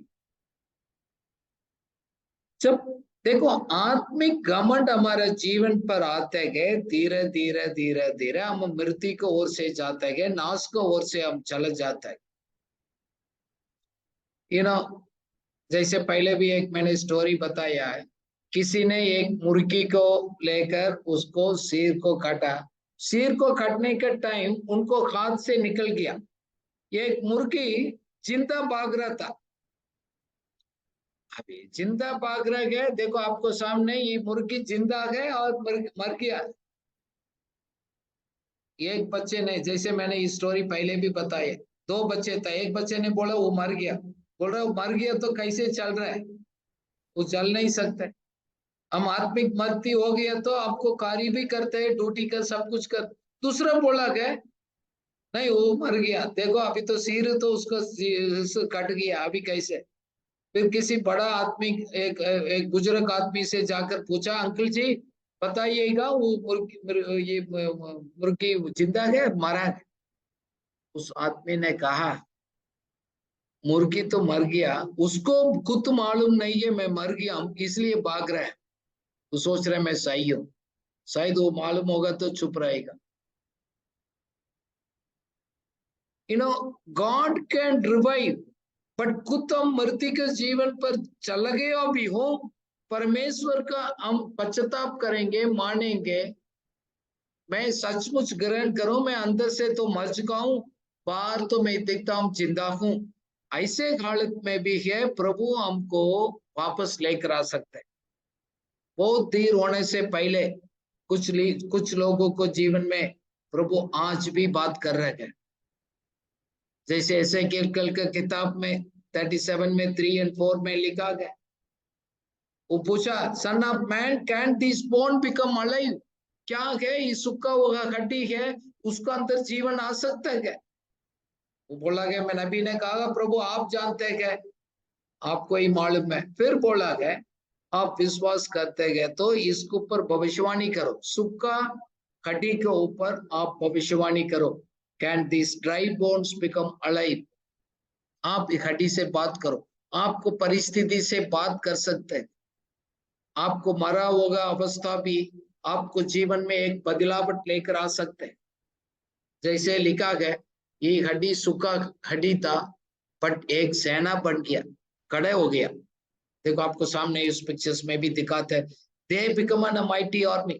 [SPEAKER 2] जब देखो आत्मिक घमंड हमारे जीवन पर आते गए, धीरे धीरे धीरे धीरे हम मृत्यु को ओर से जाते गए, नाश को ओर से हम चले जाते हैं। यू नो, जैसे पहले भी एक मैंने स्टोरी बताया है, किसी ने एक मुर्गी को लेकर उसको सिर को काटा, सिर को काटने के टाइम उनको हाथ से निकल गया, ये एक मुर्गी जिंदा भाग रहा था। अभी जिंदा भाग रह गए, देखो आपको सामने ये मुर्गी जिंदा है और मर गया। एक बच्चे ने, जैसे मैंने ये स्टोरी पहले भी बताई, दो बच्चे थे, एक बच्चे ने बोला वो मर गया, बोल रहा वो मर गया तो कैसे चल रहा है, वो चल नहीं सकते। हम आत्मिक मृत्यु हो गया तो आपको कार्य भी करते हैं, ड्यूटी कर, सब कुछ कर। दूसरा बोला गया नहीं वो मर गया, देखो अभी तो सिर तो उसका कट गया, अभी कैसे? फिर किसी बड़ा आदमी, एक बुजुर्ग आदमी से जाकर पूछा, अंकल जी बताइएगा वो मुर्गी जिंदा है मरा है? उस आदमी ने कहा मुर्गी तो मर गया, उसको खुद मालूम नहीं है मैं मर गया हूं, इसलिए भाग रहा है, तो सोच रहा है मैं सही हूँ, शायद वो मालूम होगा तो चुप रहेगा। गॉड कैन रिवाइव, बट खुद हम मृत्यु के जीवन पर चल गए भी हो, परमेश्वर का हम पश्चाताप करेंगे, मानेंगे, मैं सचमुच ग्रहण करूं, मैं अंदर से तो मर चुका हूं, बाहर तो मैं दिखता हूं जिंदा हूं, ऐसे हालत में भी है प्रभु हमको वापस लेकर आ सकते हैं। बहुत देर होने से पहले कुछ लोगों को जीवन में प्रभु आज भी बात कर रहे हैं। जैसे ऐसे कल का किताब में 37 में 3 और 4 में लिखा गया, वो पूछा, son of man can this bone become alive, क्या है ये सूखा हुआ हड्डी है, उसका अंदर जीवन आ सकता है क्या? वो बोला गया, मैं नबी ने कहा प्रभु आप जानते हैं, आपको ही मालूम है। फिर बोला गया आप विश्वास करते गए तो इसके ऊपर भविष्यवाणी करो, सूखा हड्डी के ऊपर आप भविष्यवाणी करो, can this dry bones become alive, आप हड्डी से बात करो, आपको परिस्थिति से बात कर सकते हैं, आपको मरा होगा अवस्था भी आपको जीवन में एक बदलावट लेकर आ सकते हैं। जैसे लिखा गया, ये हड्डी सूखा हड्डी था, बट एक सेना बन गया, खड़े हो गया। देखो आपको सामने इस पिक्चर्स में भी दिखाते हैं, they become a mighty army.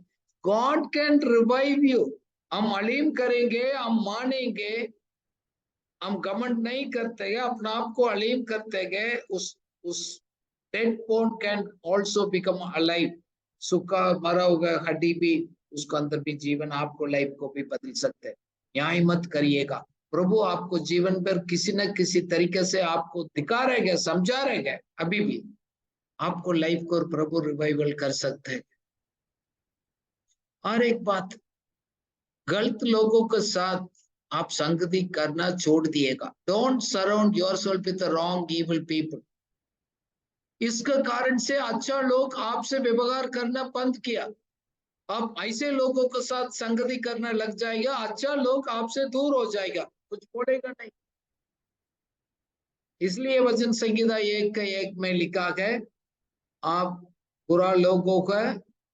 [SPEAKER 2] God can revive you. हम अलीम करेंगे, हम मानेंगे, हम घमंड नहीं करते हैं, अपने आप को अलीम करते गए, उस dead bone can also become alive, सूखा मरा हुआ हड्डी भी, उसके अंदर भी जीवन, आपको लाइफ को भी बदल सकते हैं। यहाँ ही मत करिएगा, प्रभु आपको जीवन पर किसी न किसी तरीके से आपको दिखा रहेगा, समझा रहेगा, अभी भी आपको लाइफ को प्रभु रिवाइवल कर सकते हैं। और एक बात, गलत लोगों के साथ आप संगति करना छोड़ दिएगा। Don't surround yourself with the wrong evil people. इसके कारण से अच्छा लोग आपसे व्यवहार करना बंद किया, आप ऐसे लोगों के साथ संगति करना लग जाएगा, अच्छा लोग आपसे दूर हो जाएगा, कुछ बोलेगा नहीं। इसलिए वचन संहिता 1:1 में लिखा है, आप बुरा लोगों का,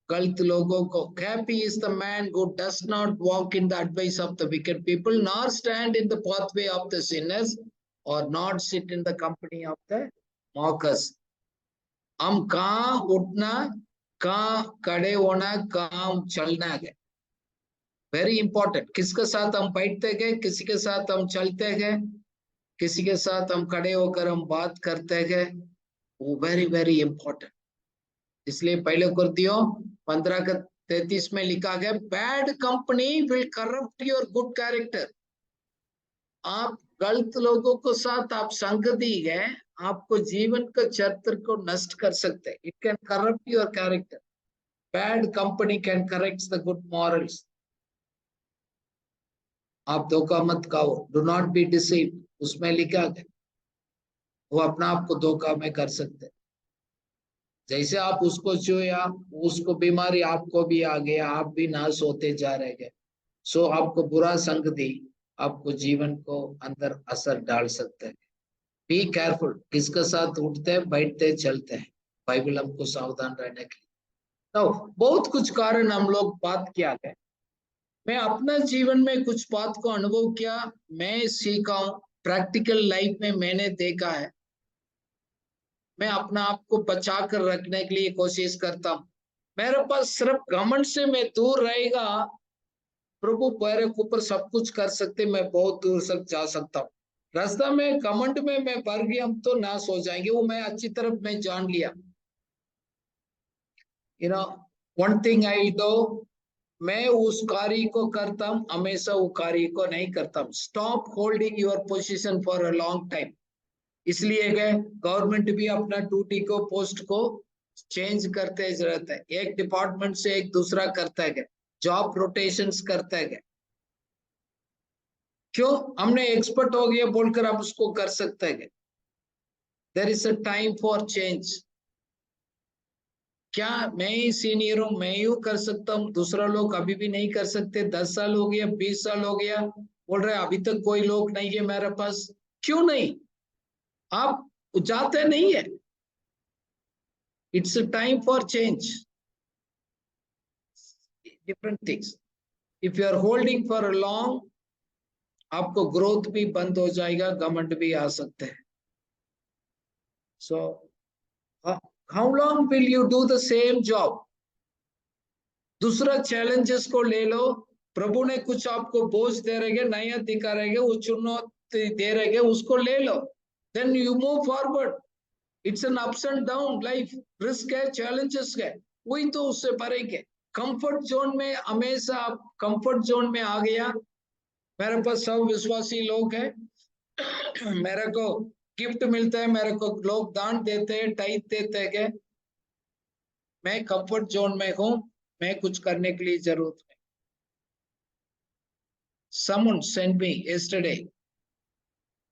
[SPEAKER 2] गलत लोगों को, happy is the man who does not walk in the advice of the wicked people, nor stand in the pathway of the sinners, और not sit in the company of the mockers. हम कहाँ उठना, कहाँ खड़े होना, कहाँ चलना है, वेरी इंपॉर्टेंट। किसके साथ हम बैठते गए, किसी के साथ हम चलते गए, किसी के साथ हम खड़े होकर हम बात करते गए, वो वेरी वेरी इंपॉर्टेंट। इसलिए पहले कुरिन्थियों 15 का 33 में लिखा गया, bad company will corrupt your good character. आप गलत लोगों को साथ आप संग दी है, आपको जीवन का चरित्र को नष्ट कर सकते हैं। It can corrupt your character. Bad company can correct the good morals. आप धोखा मत खाओ, डू नॉट बी डिसीव, उसमें लिखा गया। वो अपना आप को धोखा में कर सकते हैं। जैसे आप उसको छुआ, उसको बीमारी आपको भी आ गया, आप भी नाश होते जा रहे। सो आपको बुरा संग दी, आपको जीवन को अंदर असर डाल सकते हैं। बी केयरफुल, किसके साथ उठते बैठते चलते हैं। बाइबल हमको सावधान रहने के लिए। तो बहुत कुछ कारण हम लोग बात किया है। मैं अपना जीवन में कुछ बात को अनुभव किया, मैं सीखा हूं, प्रैक्टिकल लाइफ में मैंने देखा है। मैं अपना आप को बचा कर रखने के लिए कोशिश करता हूँ। मेरे पास सिर्फ घमंड से मैं दूर रहेगा, प्रभु मेरे ऊपर सब कुछ कर सकते, मैं बहुत दूर तक जा सकता हूँ। रास्ता में घमंड में मैं भर गया, हम तो नाश हो जाएंगे। वो मैं अच्छी तरह मैं जान लिया। वन थिंग आई डू, मैं उस कार्य को करता हूँ, हमेशा वो कार्य को नहीं करता हूँ। Stop holding your position for a long time. इसलिए गवर्नमेंट भी अपना ड्यूटी को, पोस्ट को चेंज करते रहता है। एक डिपार्टमेंट से एक दूसरा करता है, जॉब रोटेशंस करता है। क्यों? हमने एक्सपर्ट हो गया बोलकर आप उसको कर सकते हैं। There is a time for change. क्या मैं ही सीनियर हूं, मैं ही कर सकता हूँ, दूसरा लोग अभी भी नहीं कर सकते? 10 साल हो गया, 20 साल हो गया, बोल रहे अभी तक कोई लोग नहीं है मेरे पास। क्यों नहीं? आप जाते नहीं है। It's a time for change, different things. If you are holding for a long, आपको ग्रोथ भी बंद हो जाएगा, घमंड भी आ सकते हैं। So how long will you do the same job? दूसरा चैलेंजेस को ले लो। प्रभु ने कुछ आपको बोझ दे रहे, नया दिखा रहे, वो चुनौती दे रहे, उसको ले लो। Then you move forward. It's an ups and down life, risk है, चैलेंजेस है, वही तो उससे भरेंगे। कंफर्ट जोन में हमेशा आप कंफर्ट जोन में आ गया। मेरे पास सब विश्वासी लोग हैं, मेरे को गिफ्ट मिलता है, मेरे को लोग दान देते हैं, टाइट देते हैं। मैं कंफर्ट जोन में हूं, मैं कुछ करने के लिए जरूरत है। Someone sent me yesterday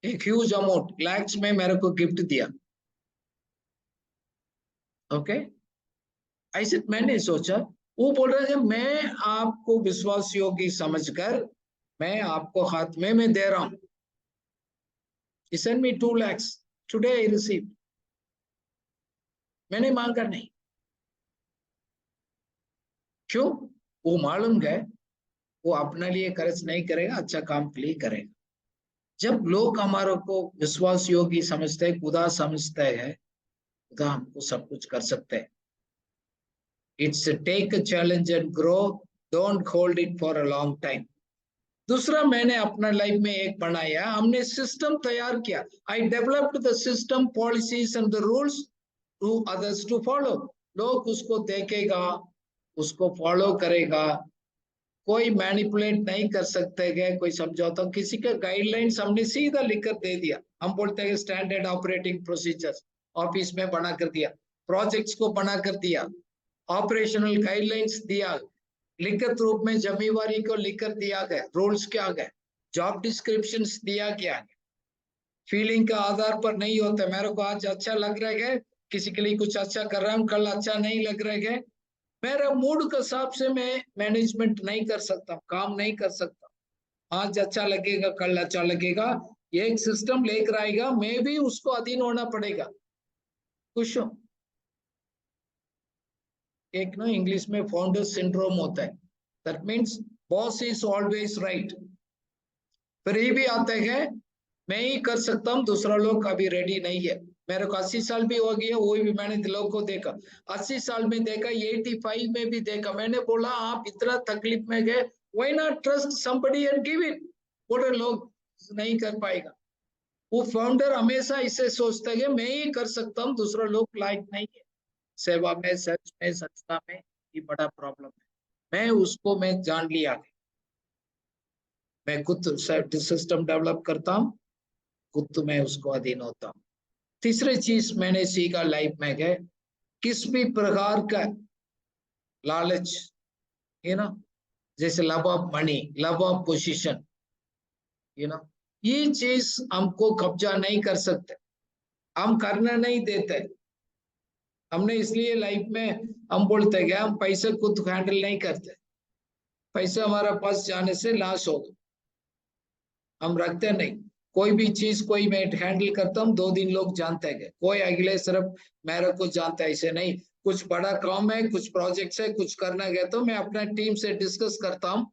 [SPEAKER 2] a huge amount, lakhs में मेरे को गिफ्ट दिया। ओके, ऐसे मैंने सोचा, वो बोल रहे थे मैं आपको विश्वास योग्य समझकर मैं आपको हाथ में मैं दे रहा हूं। He sent me 2 lakhs. Today I received. मैंने मांगा नहीं। क्यों? वो मालूम है वो अपने लिए खर्च नहीं करेगा, अच्छा काम के लिए करेगा। जब लोग हमारे को विश्वास योग्य समझते हैं, खुदा समझते हैं, खुदा हमको सब कुछ कर सकते हैं। It's take a challenge and grow, don't hold it for a long time. दूसरा मैंने अपना लाइफ में एक बनाया, हमने सिस्टम तैयार किया। I developed the system, policies and the rules to others to follow. लोग उसको देखेगा, उसको फॉलो करेगा। कोई मैनिपुलेट नहीं कर सकते गए, कोई समझौता, किसी का गाइडलाइंस हमने सीधा लिखकर दे दिया। हम बोलते हैं स्टैंडर्ड ऑपरेटिंग प्रोसीजर्स ऑफिस में बना कर दिया, प्रोजेक्ट्स को बना कर दिया, ऑपरेशनल गाइडलाइंस दिया, लिखित रूप में जिम्मेवारी को लिखकर दिया गया, रूल्स क्या गए, जॉब डिस्क्रिप्शन दिया गया। फीलिंग के आधार पर नहीं होता, मेरे को आज अच्छा लग रहा है, किसी के लिए कुछ अच्छा कर रहा हूँ, कल अच्छा नहीं लग रहा है। मेरा मूड के हिसाब से मैं मैनेजमेंट नहीं कर सकता, काम नहीं कर सकता। आज अच्छा लगेगा, कल अच्छा लगेगा। एक सिस्टम लेकर आएगा, मैं भी उसको अधीन होना पड़ेगा। खुश हो? एक ना इंग्लिश में फाउंडर सिंड्रोम होता है, that means boss is always right. फिर ये भी आता है मैं ही कर सकता हूँ, दूसरा लोग अभी रेडी नहीं है। मेरे को 80 साल भी हो गया, वो भी मैंने लोगों को देखा, 80 साल में देखा, 85 में भी देखा। मैंने बोला आप इतना तकलीफ में गए, why not trust somebody and give it. बोले लोग नहीं कर पाएगा। वो फाउंडर हमेशा इसे सोचता है मैं ही कर सकता हूँ, दूसरा लोग लायक नहीं है। सेवा में, सच में, सच्चा में, ये बड़ा प्रॉब्लम है। मैं जान लिया, मैं खुद सिस्टम डेवलप करता हूँ, खुद मैं उसको अधीन होता हूँ। तीसरी चीज मैंने सीखा लाइफ में है, किस भी प्रकार का लालच, यू नो, जैसे love of money, love of position, you know, ये चीज हमको कब्जा नहीं कर सकते, हम करना नहीं देते। हमने इसलिए लाइफ में हम बोलते हैं हम पैसे खुद हैंडल नहीं करते, पैसा हमारा पास जाने से लॉस होगा, हम रखते नहीं। कोई भी चीज कोई मैं हैंडल करता हूँ 2 दिन लोग जानते हैं, कोई अगले सिर्फ मेरे को जानता है, ऐसे नहीं। कुछ बड़ा काम है, कुछ प्रोजेक्ट्स है, कुछ करना गया तो मैं अपना टीम से डिस्कस करता हूँ,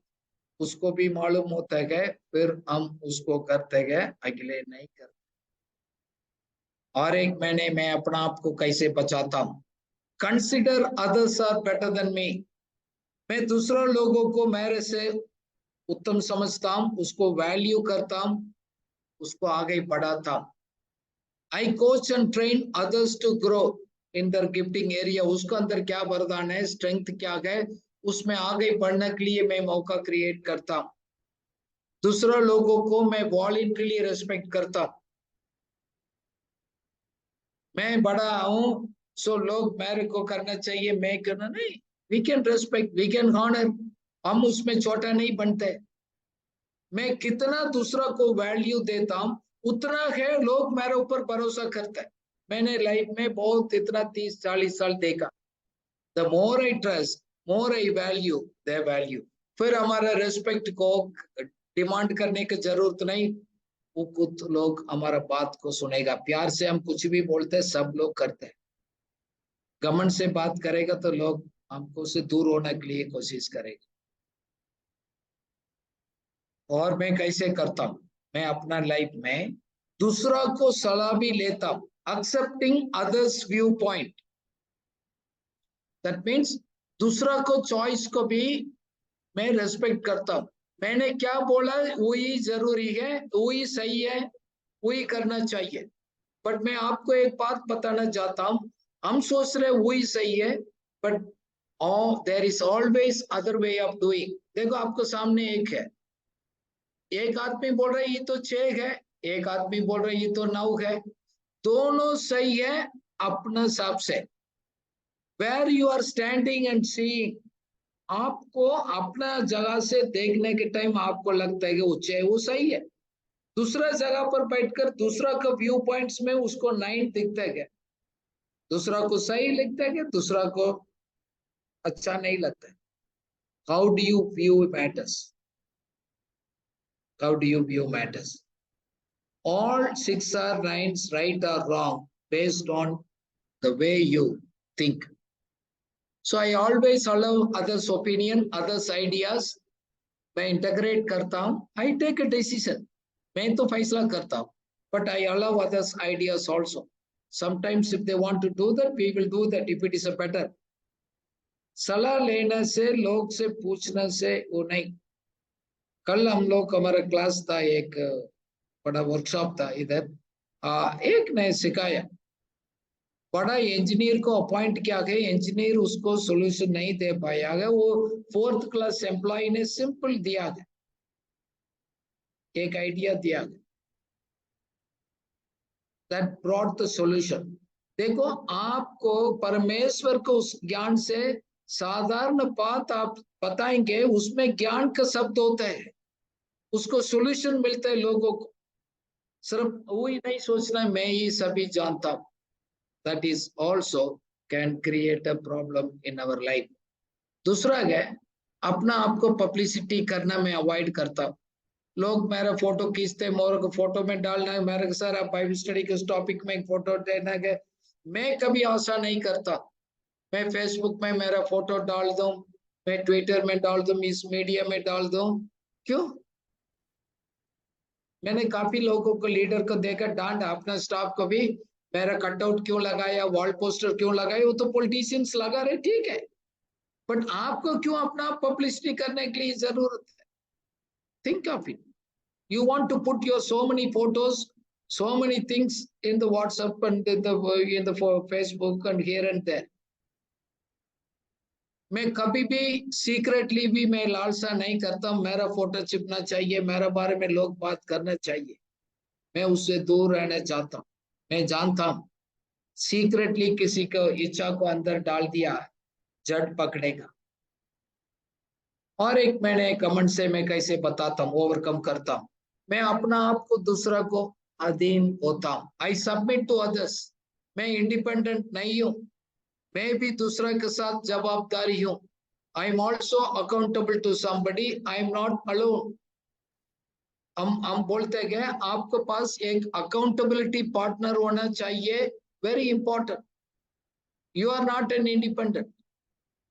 [SPEAKER 2] उसको भी मालूम होता है, फिर हम उसको करते गए, अगले नहीं करते। और एक मैं अपना आप को कैसे बचाता हूँ, consider others are better than me, मैं दूसरों लोगों को मेरे से उत्तम समझता हूँ, उसको वैल्यू करता हूँ, उसको आगे बढ़ाता हूँ। I coach and train others to grow in their gifting area, उसको अंदर क्या वरदान है, स्ट्रेंथ क्या है, उसमें आगे बढ़ने के लिए मैं मौका क्रिएट करता हूँ। दूसरों लोगों को मैं वॉलंटरीली रेस्पेक्ट करता हूँ। मैं बड़ा हूँ सो लोग मेरे को करना चाहिए, मैं करना नहीं। We can respect, we can honour, हम उसमें छोटा नहीं बनते। मैं कितना दूसरा को वैल्यू देता हूँ, उतना है लोग मेरे ऊपर भरोसा करते हैं। मैंने लाइफ में बहुत इतना 30-40 साल देखा, the more I trust, more I value, they value. फिर हमारा रेस्पेक्ट को डिमांड करने की जरूरत नहीं, वो कुछ लोग हमारा बात को सुनेगा। प्यार से हम कुछ भी बोलते हैं, सब लोग करते हैं। घमंड से बात करेगा तो लोग हमको से दूर होने के लिए कोशिश करेगा। और मैं कैसे करता हूँ, मैं अपना लाइफ में दूसरा को सलाह भी लेता हूँ, accepting others view point, that means दूसरा को चॉइस को भी मैं रेस्पेक्ट करता हूँ। मैंने क्या बोला वही जरूरी है, वही सही है, वही करना चाहिए। बट मैं आपको एक बात बताना चाहता हूँ, हम सोच रहे वही सही है, but there is always other way of doing. देखो आपको सामने एक है, एक आदमी बोल रहा है ये तो 6 है, एक आदमी बोल रहा है ये तो 9 है, दोनों सही है अपने हिसाब से। Where you are standing and seeing, आपको अपना जगह से देखने के टाइम आपको लगता है कि वो 6 वो सही है, दूसरा जगह पर बैठकर दूसरा का व्यू पॉइंट्स में उसको 9 दिखता है, दूसरा को सही लगता है, दूसरा को अच्छा नहीं लगता है। How do you view matters, how do you view matters, all 6 or 9 right or wrong based on the way you think. So I always allow others opinion, others ideas, मैं इंटीग्रेट करता हूँ, आई टेक अ डिसीजन, मैं तो फैसला करता हूँ, but I allow others ideas also. Sometimes if they want to do that we will do that if it is a better. सलाह लेने से, लोग से पूछने से वो नहीं। कल हम लोग हमारा क्लास था, एक बड़ा वर्कशॉप था इधर, एक ने सिखाया, बड़ा इंजीनियर को अपॉइंट किया गया, इंजीनियर उसको सोल्यूशन नहीं दे पाया गया, वो 4th क्लास एम्प्लॉय ने सिंपल दिया गया, एक आइडिया दिया गया, दैट ब्रॉट द सॉल्यूशन। देखो आपको परमेश्वर को उस ज्ञान से साधारण बात आप बताएंगे, उसमें ज्ञान का शब्द होता है, उसको सॉल्यूशन मिलता है लोगों को। सिर्फ वही नहीं सोचना मैं ये सभी जानता हूं, that is also can create a problem in our life. दूसरा है, अपना आपको पब्लिसिटी करना मैं अवॉइड करता हूँ। लोग मेरा फोटो खींचते, मोर को फोटो में डालना है, मेरे सर आप बाइबल स्टडी के उस टॉपिक में एक फोटो देना है, मैं कभी आशा नहीं करता मैं फेसबुक में मेरा फोटो डाल दूं, मैं ट्विटर में डाल दूं, इस मीडिया में डाल दूं। क्यों? मैंने काफी लोगों को, लीडर को देखा, डांट अपना स्टाफ को भी, मेरा कटआउट क्यों लगाया, वॉल पोस्टर क्यों लगाया, वो तो पॉलिटिशियंस लगा रहे, ठीक है, बट आपको क्यों अपना पब्लिसिटी करने के लिए जरूरत है? Think of it. You want to put your so many photos, so many things in the WhatsApp and in the Facebook and here and there. मैं कभी भी सीक्रेटली भी मैं लालसा नहीं करता मेरा फोटो चिपना चाहिए, मेरे बारे में लोग बात करना चाहिए, मैं उससे दूर रहना चाहता हूँ। मैं जानता हूँ सीक्रेटली किसी को इच्छा को अंदर डाल दिया जड़ पकड़ेगा। और एक मैंने कमेंट से मैं कैसे बताता हूँ, ओवरकम करता हूँ। मैं अपना आप को दूसरा को अधीन होता हूँ। I submit to others. मैं इंडिपेंडेंट नहीं हूँ, मैं भी दूसरा के साथ जवाबदारी हूँ। I am also accountable to somebody, I am not alone. हम बोलते गए आपके पास एक अकाउंटेबिलिटी पार्टनर होना चाहिए, very important. You are not an independent.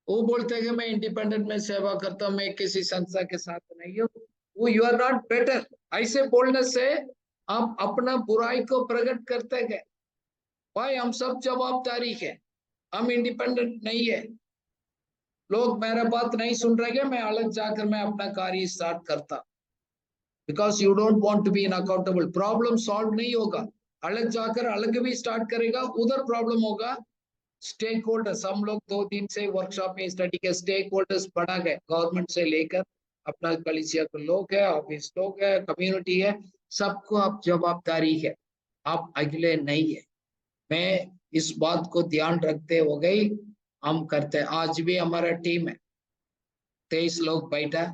[SPEAKER 2] वो बोलते हैं कि मैं इंडिपेंडेंट में सेवा करता हूँ, मैं किसी संस्था के साथ नहीं हूँ, वो यू आर नॉट बेटर। ऐसे बोलने से आप अपना बुराई को प्रकट करते गए। भाई हम सब जवाबदारी है, हम इंडिपेंडेंट नहीं है। लोग मेरा बात नहीं सुन रहे, मैं अलग जाकर मैं अपना कार्य स्टार्ट करता, because you don't want to be in accountable. Problem solve नहीं होगा, अलग जाकर अलग भी स्टार्ट करेगा, उधर प्रॉब्लम होगा। स्टेक होल्डर्स, हम लोग 2 दिन से वर्कशॉप में स्टडी के स्टेक होल्डर्स बढ़ा गए, गवर्नमेंट से लेकर अपना कलीसिया के लोग है, ऑफिस लोग है, कम्युनिटी है, सबको आप जवाबदारी है, आप अकेले नहीं है। मैं इस बात को ध्यान रखते हो गई हम करते। आज भी हमारा टीम है 23 लोग बैठा,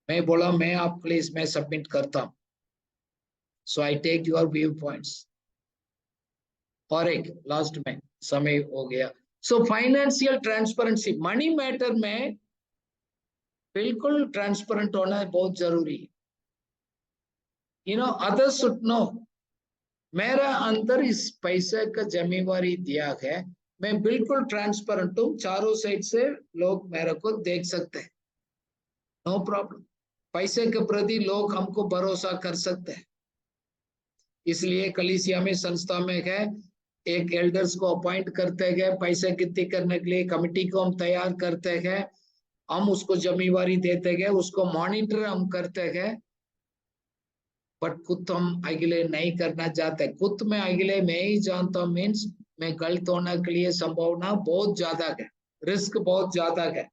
[SPEAKER 2] मैं बोला मैं आपके लिए इसमें सबमिट करता हूँ, so I take your view points. और एक लास्ट में समय हो गया। So financial transparency, money matter में बिल्कुल ट्रांसपेरेंट होना बहुत जरूरी है। You know others should know मेरा अंदर इस पैसे का जिम्मेवारी दिया है, मैं बिल्कुल ट्रांसपेरेंट हूँ, चारों साइड से लोग मेरे को देख सकते हैं, नो प्रॉब्लम। पैसे के प्रति लोग हमको भरोसा कर सकते हैं। इसलिए कलीसिया में संस्था में है एक एल्डर्स को अपॉइंट करते गए, पैसे कितनी करने के लिए कमिटी को हम तैयार करते गए, हम उसको जिम्मेवारी देते गए, उसको मॉनिटर हम करते गए। बट खुद हम अगले नहीं करना चाहते, खुद में अगले मैं ही जानता हूँ मीन्स मैं गलत होने के लिए संभावना बहुत ज्यादा है, रिस्क बहुत ज्यादा है।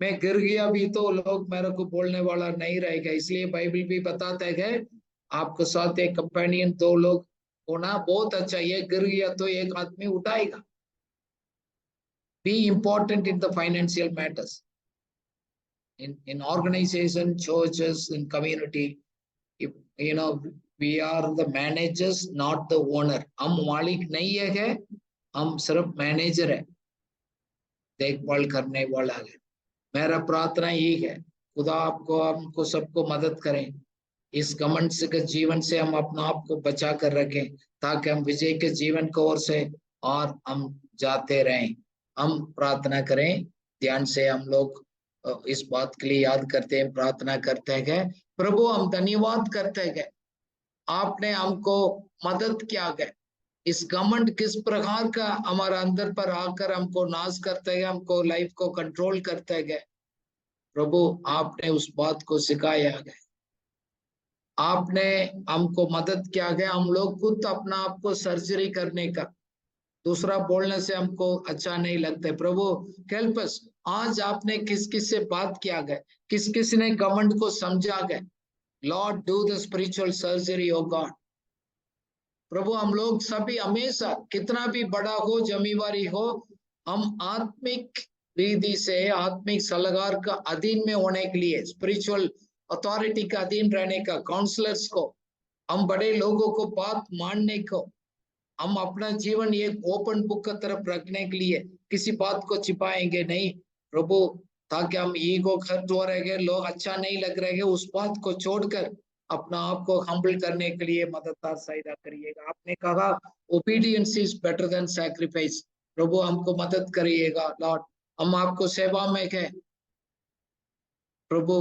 [SPEAKER 2] मैं गिर गया भी तो लोग मेरे को बोलने वाला नहीं रहेगा। इसलिए बाइबल भी बताते हैं आपके साथ एक कंपेनियन, 2 लोग होना बहुत अच्छा, ये गिर गया तो एक आदमी उठाएगा। Be important in the financial matters in organization, churches, in community. If, you know, we are the managers, not the owner. हम मालिक नहीं है, हम सिर्फ मैनेजर है, देखभाल करने वाला है। मेरा प्रार्थना यही है, खुदा आपको हमको सबको मदद करें, इस घमंड से के जीवन से हम अपना आप को बचा कर रखें, ताकि हम विजय के जीवन की ओर से और हम जाते रहें। हम प्रार्थना करें ध्यान से, हम लोग इस बात के लिए याद करते हैं, प्रार्थना करते हैं। प्रभु हम धन्यवाद करते हैं, आपने हमको मदद किया गया। इस घमंड किस प्रकार का हमारा अंदर पर आकर हमको नाश करते गए, हमको लाइफ को कंट्रोल करते गए। प्रभु आपने उस बात को सिखाया गया, आपने हमको मदद किया गया। हम लोग खुद अपना आपको सर्जरी करने का, दूसरा बोलने से हमको अच्छा नहीं लगता। प्रभु हेल्प अस। आज आपने किस किस से बात किया गया, किस किस ने घमंड को समझा गया। Lord do the spiritual surgery O God. प्रभु हम लोग सभी हमेशा कितना भी बड़ा हो जिम्मेवारी हो, हम आत्मिक रीति से आत्मिक सलाहकार का अधीन में होने के लिए, स्पिरिचुअल अथॉरिटी का अधीन रहने का, काउंसलर्स को, हम बड़े लोगों को बात मानने को, हम अपना जीवन एक ओपन बुक की तरफ रखने के लिए किसी बात को छिपाएंगे नहीं प्रभु, ताकि हम ईगो खर्च हो रहे हैं, लोग अच्छा नहीं लग रहे हैं, उस बात को छोड़कर अपना आप को हम्बल करने के लिए मददगार सहायता करिएगा। आपने कहा obedience is better than sacrifice. प्रभु हमको मदद करिएगा लॉर्ड, हम आपको सेवा में हैं प्रभु,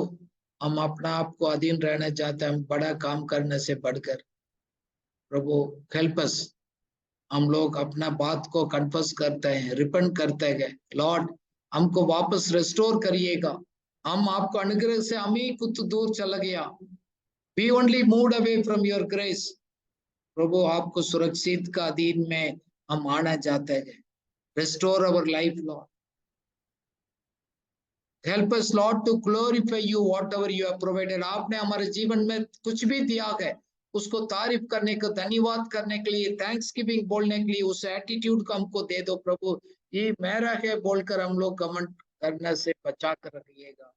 [SPEAKER 2] हम अपना आप को अधीन रहना चाहते हैं, हम बड़ा काम करने से बढ़कर। प्रभु हेल्प अस, हम लोग अपना बात को कन्फेस करते हैं, रिपेंट करते हैं लॉर्ड, हमको वापस रिस्टोर करिएगा। हम आपको अनुग्रह से हम ही कुछ दूर चला गया, we only moved away from your grace. प्रभु आपको सुरक्षित का अधीन में हम आना चाहते हैं, restore our life Lord. Help us, Lord, to glorify you whatever you have provided. आपने हमारे जीवन में कुछ भी दिया है उसको तारीफ करने को, धन्यवाद करने के लिए, थैंक्स गिविंग बोलने के लिए उस एटीट्यूड को हमको दे दो प्रभु। ये मेरा है बोलकर हम लोग घमंड करने से बचा कर रखिएगा।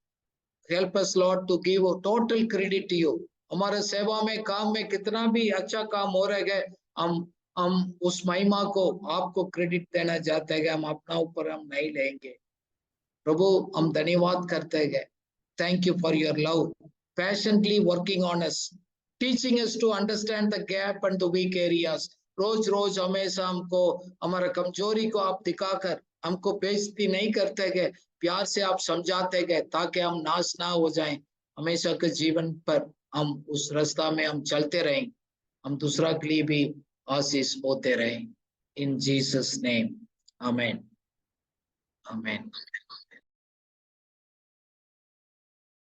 [SPEAKER 2] Help us lord to give total credit to you. हमारे सेवा में काम में कितना भी अच्छा काम हो रहा है, हम उस महिमा को आपको क्रेडिट देना चाहते हैं। हम अपना ऊपर हम नहीं लेंगे प्रभु, हम धन्यवाद करते हैं। Thank you for your love, passionately working on us, teaching us to understand the gap and the weak areas. रोज रोज हमेशा हमको हमारा कमजोरी को आप दिखाकर हमको बेइज्जती नहीं करते गए, प्यार से आप समझाते गए ताकि हम नाश ना हो जाएं। हमेशा के जीवन पर हम उस रास्ता में हम चलते रहें, हम दूसरा के लिए भी आशीष होते रहें। इन जीसस नेम, आमेन, आमेन।